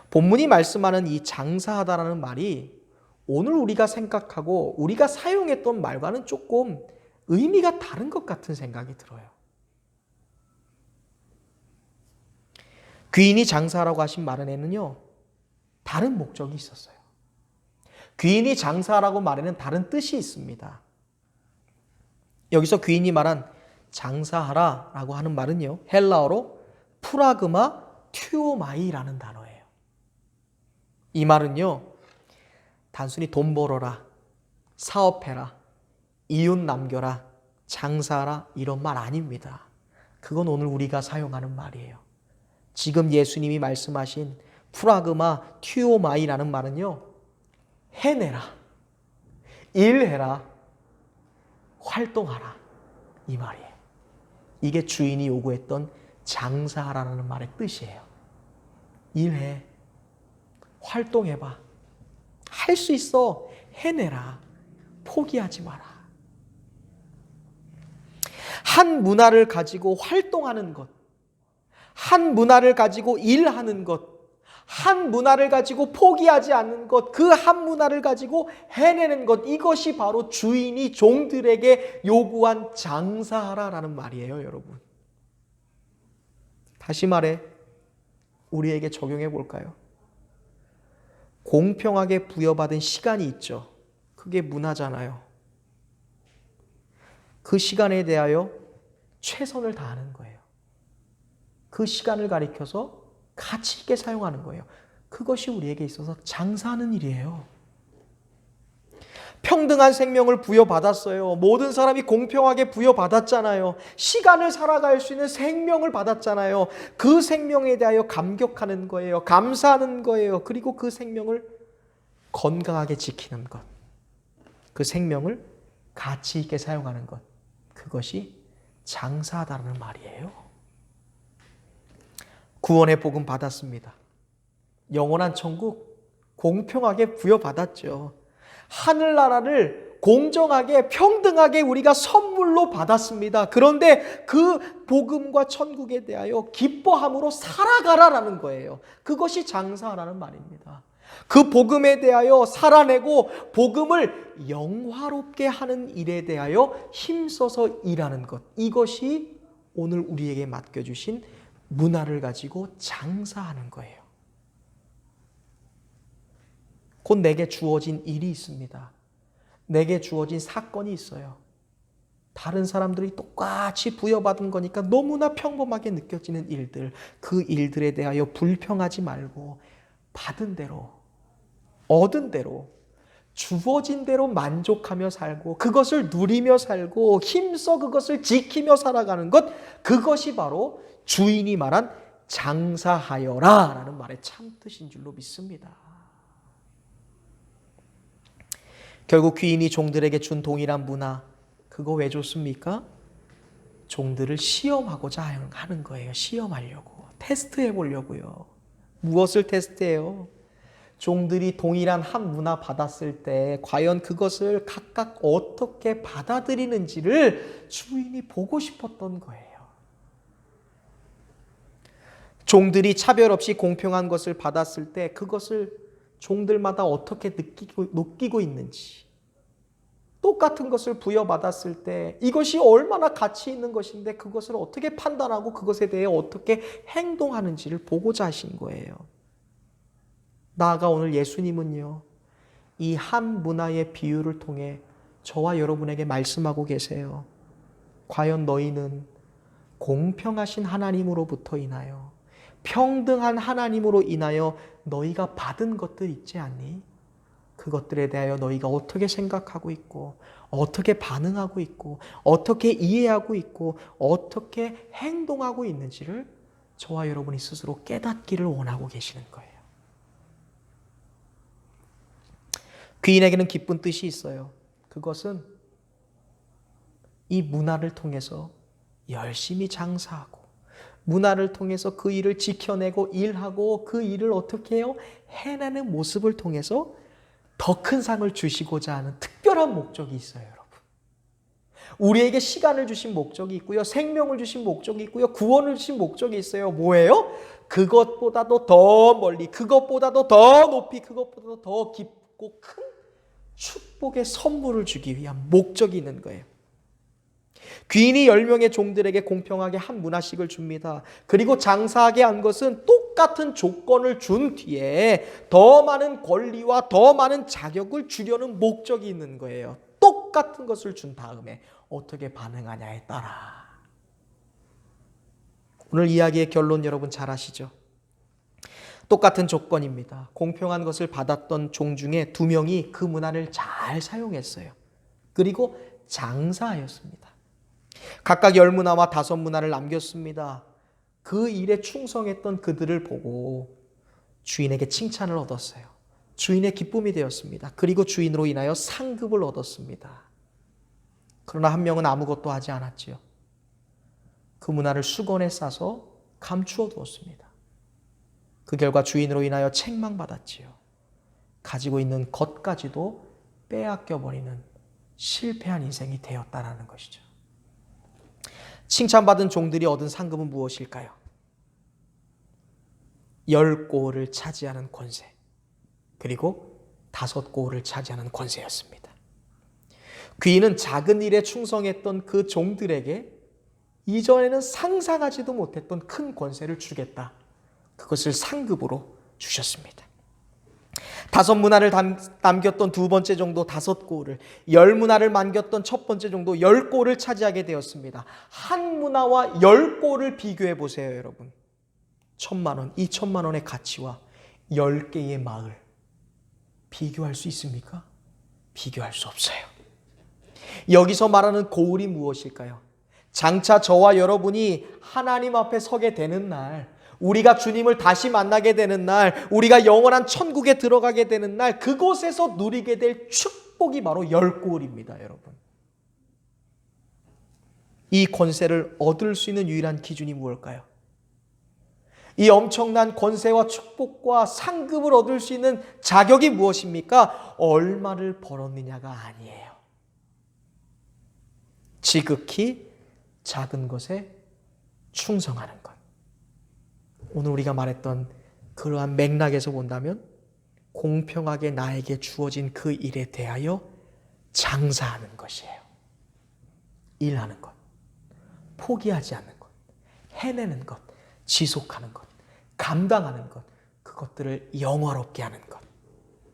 본문이 말씀하는 이 장사하다라는 말이 오늘 우리가 생각하고 우리가 사용했던 말과는 조금 의미가 다른 것 같은 생각이 들어요. 귀인이 장사하라고 하신 말에는요, 다른 목적이 있었어요. 귀인이 장사하라고 말에는 다른 뜻이 있습니다. 여기서 귀인이 말한 장사하라 라고 하는 말은요, 헬라어로 프라그마 튜오마이라는 단어예요. 이 말은요, 단순히 돈 벌어라, 사업해라, 이윤 남겨라, 장사하라 이런 말 아닙니다. 그건 오늘 우리가 사용하는 말이에요. 지금 예수님이 말씀하신 프라그마 튜오마이라는 말은요, 해내라, 일해라, 활동하라 이 말이에요. 이게 주인이 요구했던 장사하라는 말의 뜻이에요. 일해, 활동해봐, 할 수 있어, 해내라, 포기하지 마라. 한 문화를 가지고 활동하는 것, 한 문화를 가지고 일하는 것, 한 문화를 가지고 포기하지 않는 것, 그 한 문화를 가지고 해내는 것, 이것이 바로 주인이 종들에게 요구한 장사하라라는 말이에요, 여러분. 다시 말해 우리에게 적용해 볼까요? 공평하게 부여받은 시간이 있죠. 그게 문화잖아요. 그 시간에 대하여 최선을 다하는 거예요. 그 시간을 가리켜서 가치 있게 사용하는 거예요. 그것이 우리에게 있어서 장사하는 일이에요. 평등한 생명을 부여받았어요. 모든 사람이 공평하게 부여받았잖아요. 시간을 살아갈 수 있는 생명을 받았잖아요. 그 생명에 대하여 감격하는 거예요. 감사하는 거예요. 그리고 그 생명을 건강하게 지키는 것, 그 생명을 가치 있게 사용하는 것, 그것이 장사하다는 말이에요. 구원의 복음 받았습니다. 영원한 천국 공평하게 부여받았죠. 하늘나라를 공정하게 평등하게 우리가 선물로 받았습니다. 그런데 그 복음과 천국에 대하여 기뻐함으로 살아가라라는 거예요. 그것이 장사하라는 말입니다. 그 복음에 대하여 살아내고 복음을 영화롭게 하는 일에 대하여 힘써서 일하는 것, 이것이 오늘 우리에게 맡겨주신 문화를 가지고 장사하는 거예요. 곧 내게 주어진 일이 있습니다. 내게 주어진 사건이 있어요. 다른 사람들이 똑같이 부여받은 거니까 너무나 평범하게 느껴지는 일들, 그 일들에 대하여 불평하지 말고 받은 대로, 얻은 대로, 주어진 대로 만족하며 살고 그것을 누리며 살고 힘써 그것을 지키며 살아가는 것, 그것이 바로 주인이 말한 장사하여라 라는 말의 참뜻인 줄로 믿습니다. 결국 귀인이 종들에게 준 동일한 문화, 그거 왜 줬습니까? 종들을 시험하고자 하는 거예요. 시험하려고, 테스트해 보려고요. 무엇을 테스트해요? 종들이 동일한 한 문화 받았을 때 과연 그것을 각각 어떻게 받아들이는지를 주인이 보고 싶었던 거예요. 종들이 차별 없이 공평한 것을 받았을 때 그것을 종들마다 어떻게 느끼고 있는지, 똑같은 것을 부여받았을 때 이것이 얼마나 가치 있는 것인데 그것을 어떻게 판단하고 그것에 대해 어떻게 행동하는지를 보고자 하신 거예요. 나아가 오늘 예수님은요, 이 한 문화의 비유를 통해 저와 여러분에게 말씀하고 계세요. 과연 너희는 공평하신 하나님으로부터 인하여, 평등한 하나님으로 인하여 너희가 받은 것들 있지 않니? 그것들에 대하여 너희가 어떻게 생각하고 있고 어떻게 반응하고 있고 어떻게 이해하고 있고 어떻게 행동하고 있는지를 저와 여러분이 스스로 깨닫기를 원하고 계시는 거예요. 귀인에게는 기쁜 뜻이 있어요. 그것은 이 문화를 통해서 열심히 장사하고 문화를 통해서 그 일을 지켜내고 일하고 그 일을 어떻게 해요? 해내는 모습을 통해서 더 큰 상을 주시고자 하는 특별한 목적이 있어요, 여러분. 우리에게 시간을 주신 목적이 있고요. 생명을 주신 목적이 있고요. 구원을 주신 목적이 있어요. 뭐예요? 그것보다도 더 멀리, 그것보다도 더 높이, 그것보다도 더 깊고 큰 축복의 선물을 주기 위한 목적이 있는 거예요. 귀인이 10명의 종들에게 공평하게 한 문화씩을 줍니다. 그리고 장사하게 한 것은 똑같은 조건을 준 뒤에 더 많은 권리와 더 많은 자격을 주려는 목적이 있는 거예요. 똑같은 것을 준 다음에 어떻게 반응하냐에 따라. 오늘 이야기의 결론 여러분 잘 아시죠? 똑같은 조건입니다. 공평한 것을 받았던 종 중에 2명이 그 문화를 잘 사용했어요. 그리고 장사하였습니다. 각각 10문화와 5문화를 남겼습니다. 그 일에 충성했던 그들을 보고 주인에게 칭찬을 얻었어요. 주인의 기쁨이 되었습니다. 그리고 주인으로 인하여 상급을 얻었습니다. 그러나 한 명은 아무것도 하지 않았지요. 그 문화를 수건에 싸서 감추어 두었습니다. 그 결과 주인으로 인하여 책망받았지요. 가지고 있는 것까지도 빼앗겨버리는 실패한 인생이 되었다는 것이죠. 칭찬받은 종들이 얻은 상급은 무엇일까요? 10고을을 차지하는 권세, 그리고 5고을을 차지하는 권세였습니다. 귀인은 작은 일에 충성했던 그 종들에게 이전에는 상상하지도 못했던 큰 권세를 주겠다. 그것을 상급으로 주셨습니다. 5문화를 남겼던 2번째 정도 5고을을, 10문화를 남겼던 첫 번째 정도 10고을을 차지하게 되었습니다. 한 문화와 10고을을 비교해 보세요, 여러분. 1,000만 원, 2,000만 원의 가치와 10개의 마을 비교할 수 있습니까? 비교할 수 없어요. 여기서 말하는 고을이 무엇일까요? 장차 저와 여러분이 하나님 앞에 서게 되는 날, 우리가 주님을 다시 만나게 되는 날, 우리가 영원한 천국에 들어가게 되는 날, 그곳에서 누리게 될 축복이 바로 10고을입니다, 여러분. 이 권세를 얻을 수 있는 유일한 기준이 무엇일까요? 이 엄청난 권세와 축복과 상급을 얻을 수 있는 자격이 무엇입니까? 얼마를 벌었느냐가 아니에요. 지극히 작은 것에 충성하는 것. 오늘 우리가 말했던 그러한 맥락에서 본다면 공평하게 나에게 주어진 그 일에 대하여 장사하는 것이에요. 일하는 것, 포기하지 않는 것, 해내는 것, 지속하는 것, 감당하는 것, 그것들을 영화롭게 하는 것.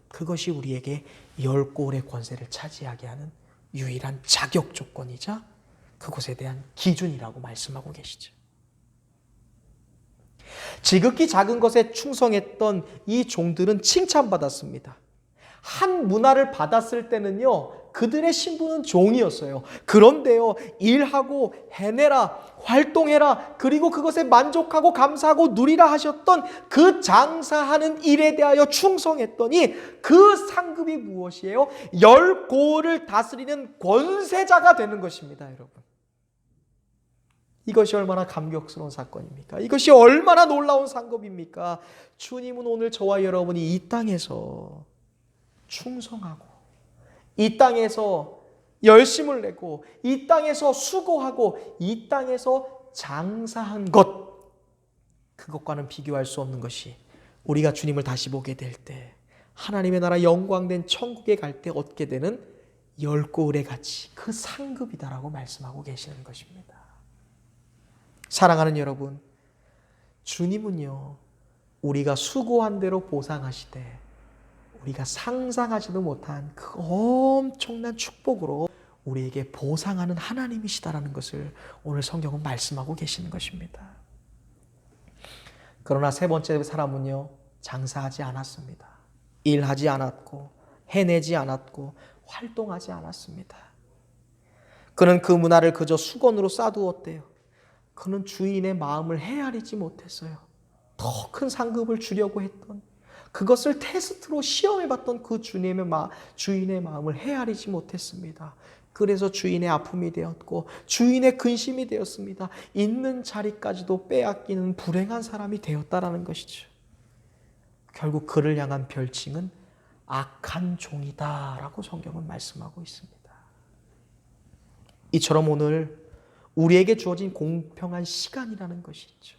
그것이 우리에게 10고을의 권세를 차지하게 하는 유일한 자격 조건이자 그것에 대한 기준이라고 말씀하고 계시죠. 지극히 작은 것에 충성했던 이 종들은 칭찬받았습니다. 한 문화를 받았을 때는요, 그들의 신분은 종이었어요. 그런데요, 일하고 해내라, 활동해라, 그리고 그것에 만족하고 감사하고 누리라 하셨던 그 장사하는 일에 대하여 충성했더니 그 상급이 무엇이에요? 10고을을 다스리는 권세자가 되는 것입니다, 여러분. 이것이 얼마나 감격스러운 사건입니까? 이것이 얼마나 놀라운 상급입니까? 주님은 오늘 저와 여러분이 이 땅에서 충성하고 이 땅에서 열심을 내고 이 땅에서 수고하고 이 땅에서 장사한 것, 그것과는 비교할 수 없는 것이 우리가 주님을 다시 보게 될 때 하나님의 나라 영광된 천국에 갈 때 얻게 되는 10고을의 가치, 그 상급이다라고 말씀하고 계시는 것입니다. 사랑하는 여러분, 주님은요, 우리가 수고한 대로 보상하시되 우리가 상상하지도 못한 그 엄청난 축복으로 우리에게 보상하는 하나님이시다라는 것을 오늘 성경은 말씀하고 계시는 것입니다. 그러나 세 번째 사람은요, 장사하지 않았습니다. 일하지 않았고 해내지 않았고 활동하지 않았습니다. 그는 그 문화를 그저 수건으로 싸두었대요. 그는 주인의 마음을 헤아리지 못했어요. 더 큰 상급을 주려고 했던, 그것을 테스트로 시험해봤던 그 주인의 마음을 헤아리지 못했습니다. 그래서 주인의 아픔이 되었고 주인의 근심이 되었습니다. 있는 자리까지도 빼앗기는 불행한 사람이 되었다라는 것이죠. 결국 그를 향한 별칭은 악한 종이다라고 성경은 말씀하고 있습니다. 이처럼 오늘 우리에게 주어진 공평한 시간이라는 것이 있죠.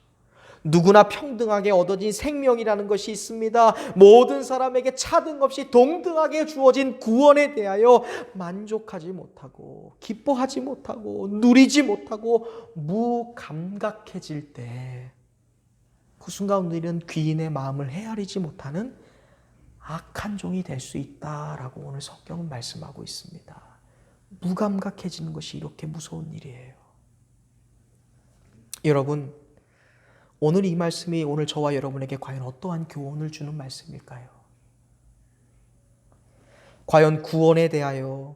누구나 평등하게 얻어진 생명이라는 것이 있습니다. 모든 사람에게 차등 없이 동등하게 주어진 구원에 대하여 만족하지 못하고 기뻐하지 못하고 누리지 못하고 무감각해질 때 그 순간 우리는 귀인의 마음을 헤아리지 못하는 악한 종이 될 수 있다라고 오늘 성경은 말씀하고 있습니다. 무감각해지는 것이 이렇게 무서운 일이에요. 여러분, 오늘 이 말씀이 오늘 저와 여러분에게 과연 어떠한 교훈을 주는 말씀일까요? 과연 구원에 대하여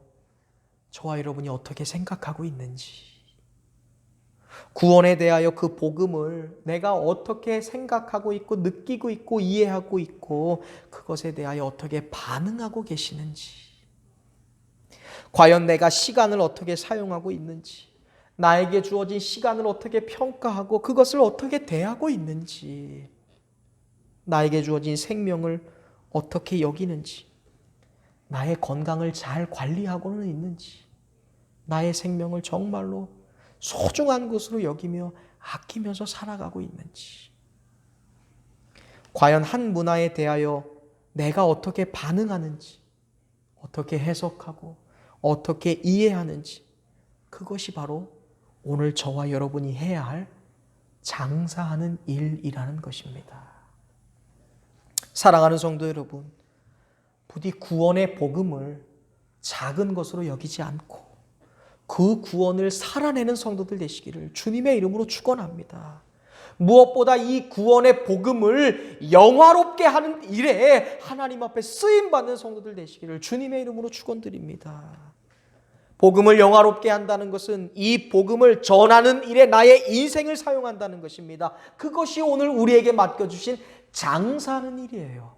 저와 여러분이 어떻게 생각하고 있는지, 구원에 대하여 그 복음을 내가 어떻게 생각하고 있고 느끼고 있고 이해하고 있고 그것에 대하여 어떻게 반응하고 계시는지, 과연 내가 시간을 어떻게 사용하고 있는지, 나에게 주어진 시간을 어떻게 평가하고 그것을 어떻게 대하고 있는지, 나에게 주어진 생명을 어떻게 여기는지, 나의 건강을 잘 관리하고는 있는지, 나의 생명을 정말로 소중한 것으로 여기며 아끼면서 살아가고 있는지, 과연 한 문화에 대하여 내가 어떻게 반응하는지, 어떻게 해석하고 어떻게 이해하는지, 그것이 바로 오늘 저와 여러분이 해야 할 장사하는 일이라는 것입니다. 사랑하는 성도 여러분, 부디 구원의 복음을 작은 것으로 여기지 않고 그 구원을 살아내는 성도들 되시기를 주님의 이름으로 축원합니다. 무엇보다 이 구원의 복음을 영화롭게 하는 일에 하나님 앞에 쓰임받는 성도들 되시기를 주님의 이름으로 축원드립니다. 복음을 영화롭게 한다는 것은 이 복음을 전하는 일에 나의 인생을 사용한다는 것입니다. 그것이 오늘 우리에게 맡겨주신 장사하는 일이에요.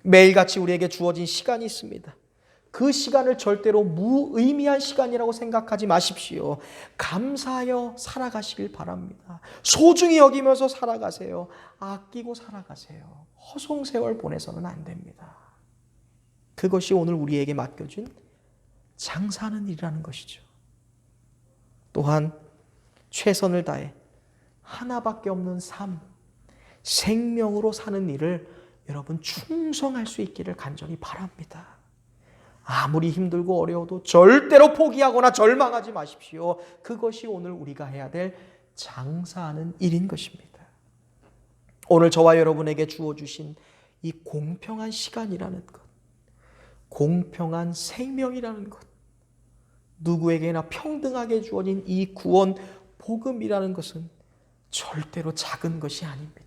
매일같이 우리에게 주어진 시간이 있습니다. 그 시간을 절대로 무의미한 시간이라고 생각하지 마십시오. 감사하여 살아가시길 바랍니다. 소중히 여기면서 살아가세요. 아끼고 살아가세요. 허송세월 보내서는 안 됩니다. 그것이 오늘 우리에게 맡겨진 장사하는 일이라는 것이죠. 또한 최선을 다해 하나밖에 없는 삶, 생명으로 사는 일을 여러분 충성할 수 있기를 간절히 바랍니다. 아무리 힘들고 어려워도 절대로 포기하거나 절망하지 마십시오. 그것이 오늘 우리가 해야 될 장사하는 일인 것입니다. 오늘 저와 여러분에게 주어주신 이 공평한 시간이라는 것, 공평한 생명이라는 것, 누구에게나 평등하게 주어진 이 구원 복음이라는 것은 절대로 작은 것이 아닙니다.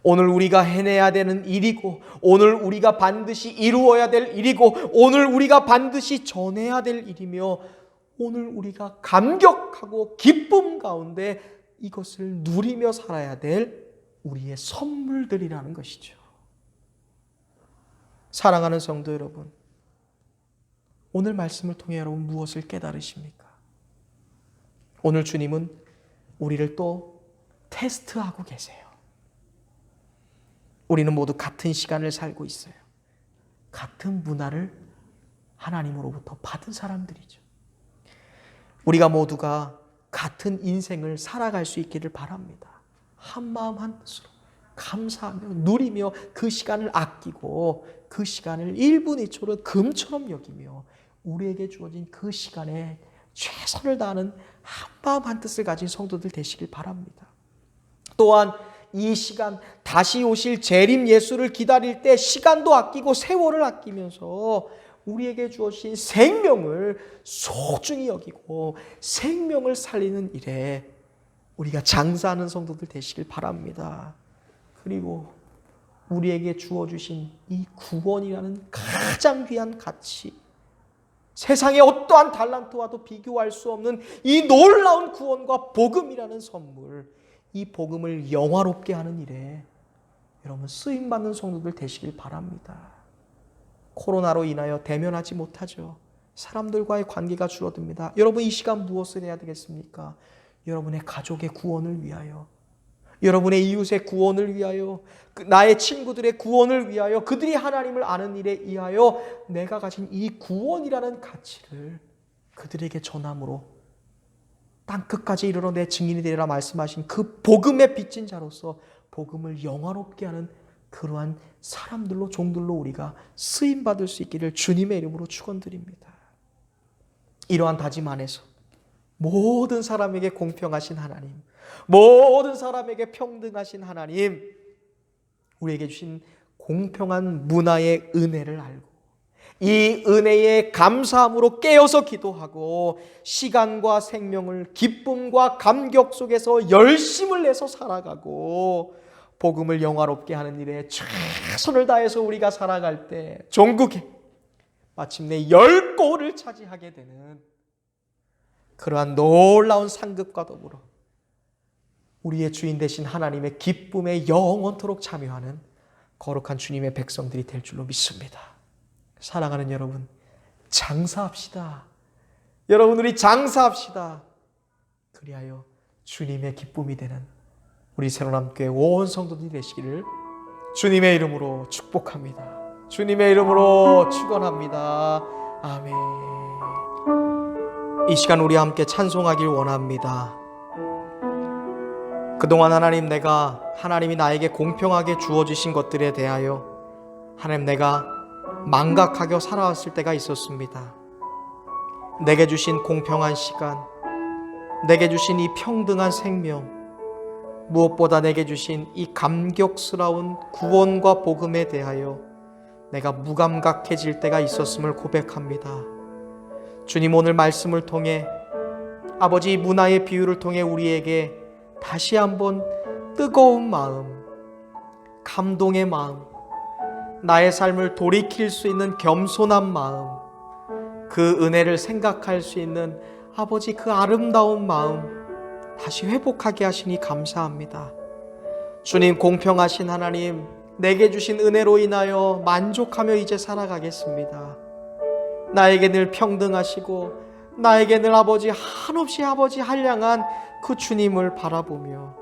오늘 우리가 해내야 되는 일이고, 오늘 우리가 반드시 이루어야 될 일이고, 오늘 우리가 반드시 전해야 될 일이며, 오늘 우리가 감격하고 기쁨 가운데 이것을 누리며 살아야 될 우리의 선물들이라는 것이죠. 사랑하는 성도 여러분, 오늘 말씀을 통해 여러분 무엇을 깨달으십니까? 오늘 주님은 우리를 또 테스트하고 계세요. 우리는 모두 같은 시간을 살고 있어요. 같은 문화를 하나님으로부터 받은 사람들이죠. 우리가 모두가 같은 인생을 살아갈 수 있기를 바랍니다. 한마음 한뜻으로 감사하며 누리며 그 시간을 아끼고 그 시간을 1분 2초를 금처럼 여기며 우리에게 주어진 그 시간에 최선을 다하는 한마음 한뜻을 가진 성도들 되시길 바랍니다. 또한 이 시간 다시 오실 재림 예수를 기다릴 때 시간도 아끼고 세월을 아끼면서 우리에게 주어진 생명을 소중히 여기고 생명을 살리는 일에 우리가 장사하는 성도들 되시길 바랍니다. 그리고 우리에게 주어주신 이 구원이라는 가장 귀한 가치, 세상의 어떠한 달란트와도 비교할 수 없는 이 놀라운 구원과 복음이라는 선물, 이 복음을 영화롭게 하는 일에 여러분 쓰임받는 성도들 되시길 바랍니다. 코로나로 인하여 대면하지 못하죠. 사람들과의 관계가 줄어듭니다. 여러분 이 시간 무엇을 해야 되겠습니까? 여러분의 가족의 구원을 위하여, 여러분의 이웃의 구원을 위하여, 나의 친구들의 구원을 위하여, 그들이 하나님을 아는 일에 의하여 내가 가진 이 구원이라는 가치를 그들에게 전함으로 땅끝까지 이르러 내 증인이 되리라 말씀하신 그 복음의 빚진 자로서 복음을 영화롭게 하는 그러한 사람들로, 종들로 우리가 쓰임받을 수 있기를 주님의 이름으로 축원드립니다. 이러한 다짐 안에서 모든 사람에게 공평하신 하나님, 모든 사람에게 평등하신 하나님, 우리에게 주신 공평한 문화의 은혜를 알고 이 은혜에 감사함으로 깨어서 기도하고 시간과 생명을 기쁨과 감격 속에서 열심을 내서 살아가고 복음을 영화롭게 하는 일에 최선을 다해서 우리가 살아갈 때 종국에 마침내 10골을 차지하게 되는 그러한 놀라운 상급과 더불어 우리의 주인 되신 하나님의 기쁨에 영원토록 참여하는 거룩한 주님의 백성들이 될 줄로 믿습니다. 사랑하는 여러분, 장사합시다. 여러분, 우리 장사합시다. 그리하여 주님의 기쁨이 되는 우리 새로남교회 온 성도들이 되시기를 주님의 이름으로 축복합니다. 주님의 이름으로 축원합니다. 아멘. 이 시간 우리 함께 찬송하길 원합니다. 그동안 하나님, 내가 하나님이 나에게 공평하게 주어주신 것들에 대하여 하나님, 내가 망각하며 살아왔을 때가 있었습니다. 내게 주신 공평한 시간, 내게 주신 이 평등한 생명, 무엇보다 내게 주신 이 감격스러운 구원과 복음에 대하여 내가 무감각해질 때가 있었음을 고백합니다. 주님, 오늘 말씀을 통해 아버지 문화의 비유를 통해 우리에게 다시 한번 뜨거운 마음, 감동의 마음, 나의 삶을 돌이킬 수 있는 겸손한 마음, 그 은혜를 생각할 수 있는 아버지 그 아름다운 마음 다시 회복하게 하시니 감사합니다. 주님, 공평하신 하나님, 내게 주신 은혜로 인하여 만족하며 이제 살아가겠습니다. 나에게 늘 평등하시고 나에게 늘 아버지 한없이 아버지 한량한 그 주님을 바라보며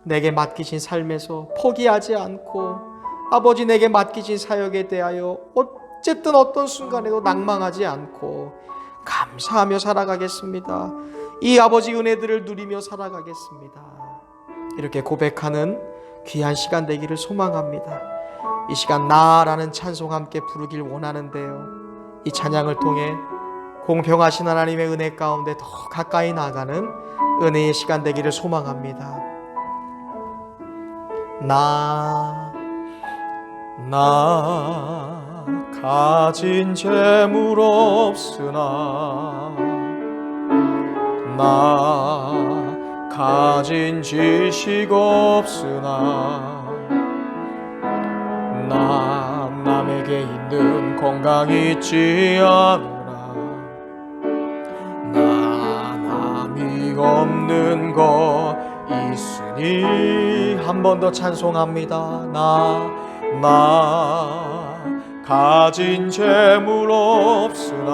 내게 맡기신 삶에서 포기하지 않고 아버지 내게 맡기신 사역에 대하여 어쨌든 어떤 순간에도 낭망하지 않고 감사하며 살아가겠습니다. 이 아버지 은혜들을 누리며 살아가겠습니다. 이렇게 고백하는 귀한 시간 되기를 소망합니다. 이 시간 나라는 찬송 함께 부르길 원하는데요, 이 찬양을 통해 공평하신 하나님의 은혜 가운데 더 가까이 나아가는 은혜의 시간 되기를 소망합니다. 나 가진 재물 없으나, 나 가진 지식 없으나, 나 남에게 있는 건강 있지 않으나, 나 남이 없는 것 있으니. 한 번 더 찬송합니다. 나 가진 재물 없으나,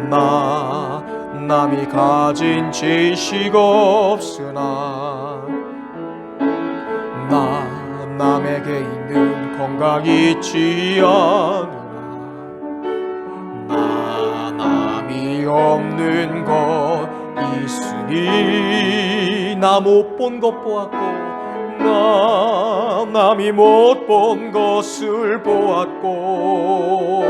나 남이 가진 지식 없으나, 나 남에게 있는 건강 있지 않으나, 나 남이 없는 것 있으니. 나 못 본 것 보았고, 나 남이 못 본 것을 보았고,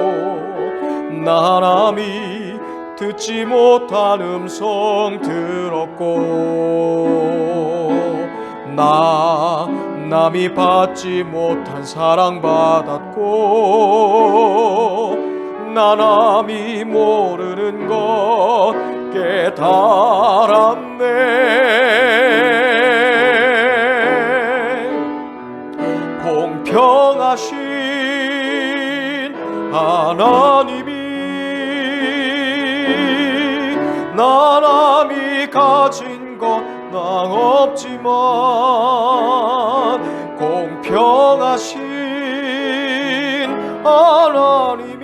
나 남이 듣지 못한 음성 들었고, 나 남이 받지 못한 사랑 받았고, 나 남이 모르는 것 깨달았네. 하나님이 나 남이 가진 것 나 없지만 공평하신 하나님이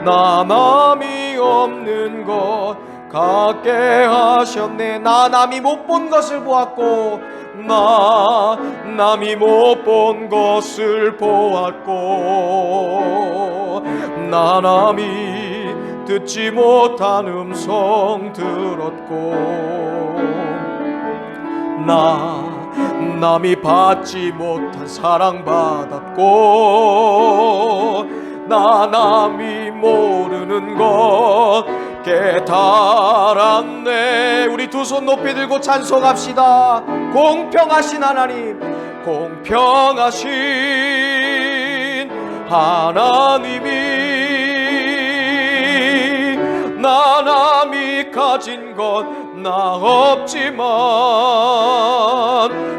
나 남이 없는 것 갖게 하셨네. 나 남이 못 본 것을 보았고 나 남이 못 본 것을 보았고 나 남이 듣지 못한 음성 들었고 나 남이 받지 못한 사랑 받았고 나 남이 모르는 것 깨달았네. 우리 두 손 높이 들고 찬송합시다. 공평하신 하나님, 공평하신 하나님이 나 남이 가진 것 나 없지만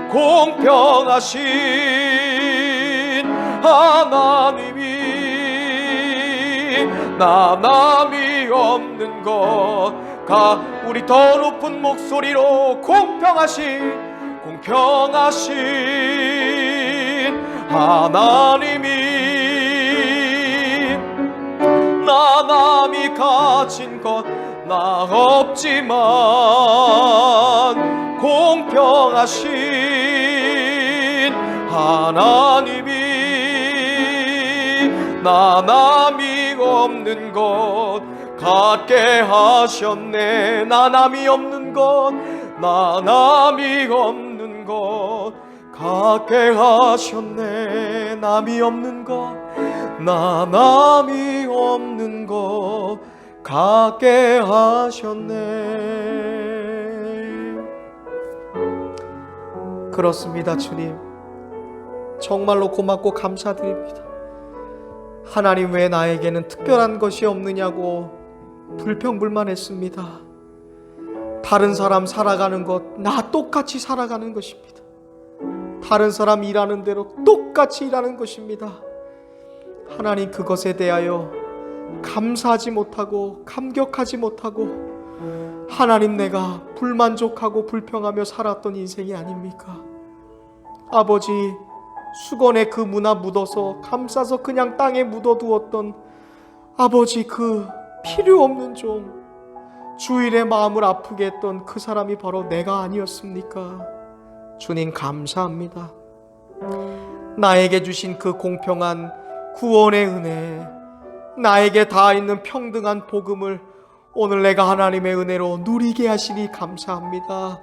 공평하신 하나님이 나 남이 없는 것 우리 더 높은 목소리로 공평하신 하나님이 나 남이 가진 것 나 없지만 공평하신 하나님이 나 남이 없는 것 갖게 하셨네. 나 남이 없는 것 나 남이 없는 것 갖게 하셨네. 남이 없는 것 나 남이 없는 것 갖게 하셨네. 그렇습니다. 주님, 정말로 고맙고 감사드립니다. 하나님, 왜 나에게는 특별한 것이 없느냐고 불평불만했습니다. 다른 사람 살아가는 것 나 똑같이 살아가는 것입니다. 다른 사람 일하는 대로 똑같이 일하는 것입니다. 하나님, 그것에 대하여 감사하지 못하고 감격하지 못하고 하나님, 내가 불만족하고 불평하며 살았던 인생이 아닙니까? 아버지, 수건에 그 문화 묻어서 감싸서 그냥 땅에 묻어두었던 아버지, 그 필요 없는 종, 주일의 마음을 아프게 했던 그 사람이 바로 내가 아니었습니까? 주님, 감사합니다. 나에게 주신 그 공평한 구원의 은혜, 나에게 다 있는 평등한 복음을 오늘 내가 하나님의 은혜로 누리게 하시니 감사합니다.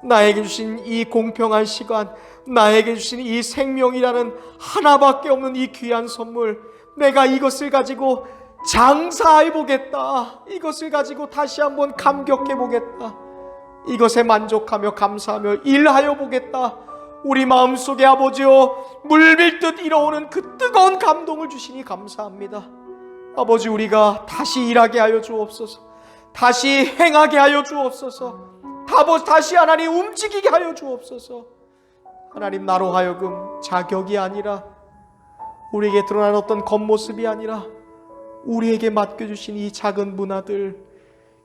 나에게 주신 이 공평한 시간, 나에게 주신 이 생명이라는 하나밖에 없는 이 귀한 선물, 내가 이것을 가지고 장사해 보겠다. 이것을 가지고 다시 한번 감격해 보겠다. 이것에 만족하며 감사하며 일하여 보겠다. 우리 마음속에 아버지여 물밀듯 일어오는 그 뜨거운 감동을 주시니 감사합니다. 아버지, 우리가 다시 일하게 하여 주옵소서. 다시 행하게 하여 주옵소서. 다시 하나님 움직이게 하여 주옵소서. 하나님, 나로 하여금 자격이 아니라, 우리에게 드러난 어떤 겉모습이 아니라 우리에게 맡겨주신 이 작은 문화들,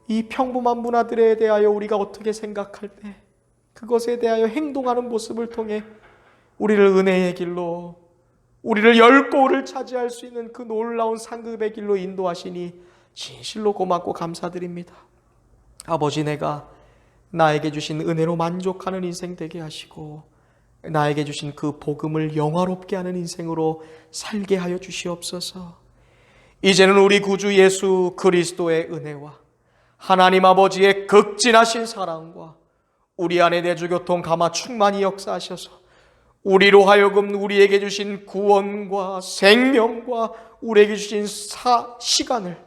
이 평범한 문화들에 대하여 우리가 어떻게 생각할 때 그것에 대하여 행동하는 모습을 통해 우리를 은혜의 길로, 우리를 열고를 차지할 수 있는 그 놀라운 상급의 길로 인도하시니 진실로 고맙고 감사드립니다. 아버지, 내가 나에게 주신 은혜로 만족하는 인생 되게 하시고 나에게 주신 그 복음을 영화롭게 하는 인생으로 살게 하여 주시옵소서. 이제는 우리 구주 예수 그리스도의 은혜와 하나님 아버지의 극진하신 사랑과 우리 안에 내주교통 감화 충만히 역사하셔서 우리로 하여금 우리에게 주신 구원과 생명과 우리에게 주신 시간을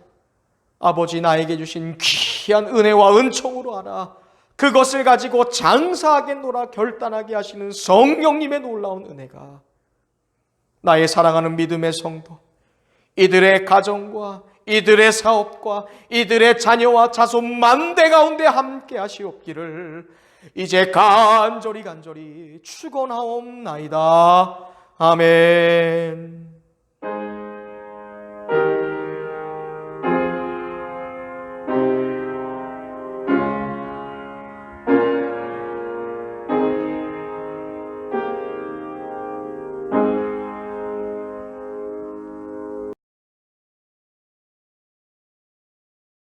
아버지, 나에게 주신 귀한 은혜와 은총으로 알아 그것을 가지고 장사하겠노라 결단하게 하시는 성령님의 놀라운 은혜가 나의 사랑하는 믿음의 성도, 이들의 가정과 이들의 사업과 이들의 자녀와 자손 만대 가운데 함께 하시옵기를 이제 간절히 축원하옵나이다. 아멘.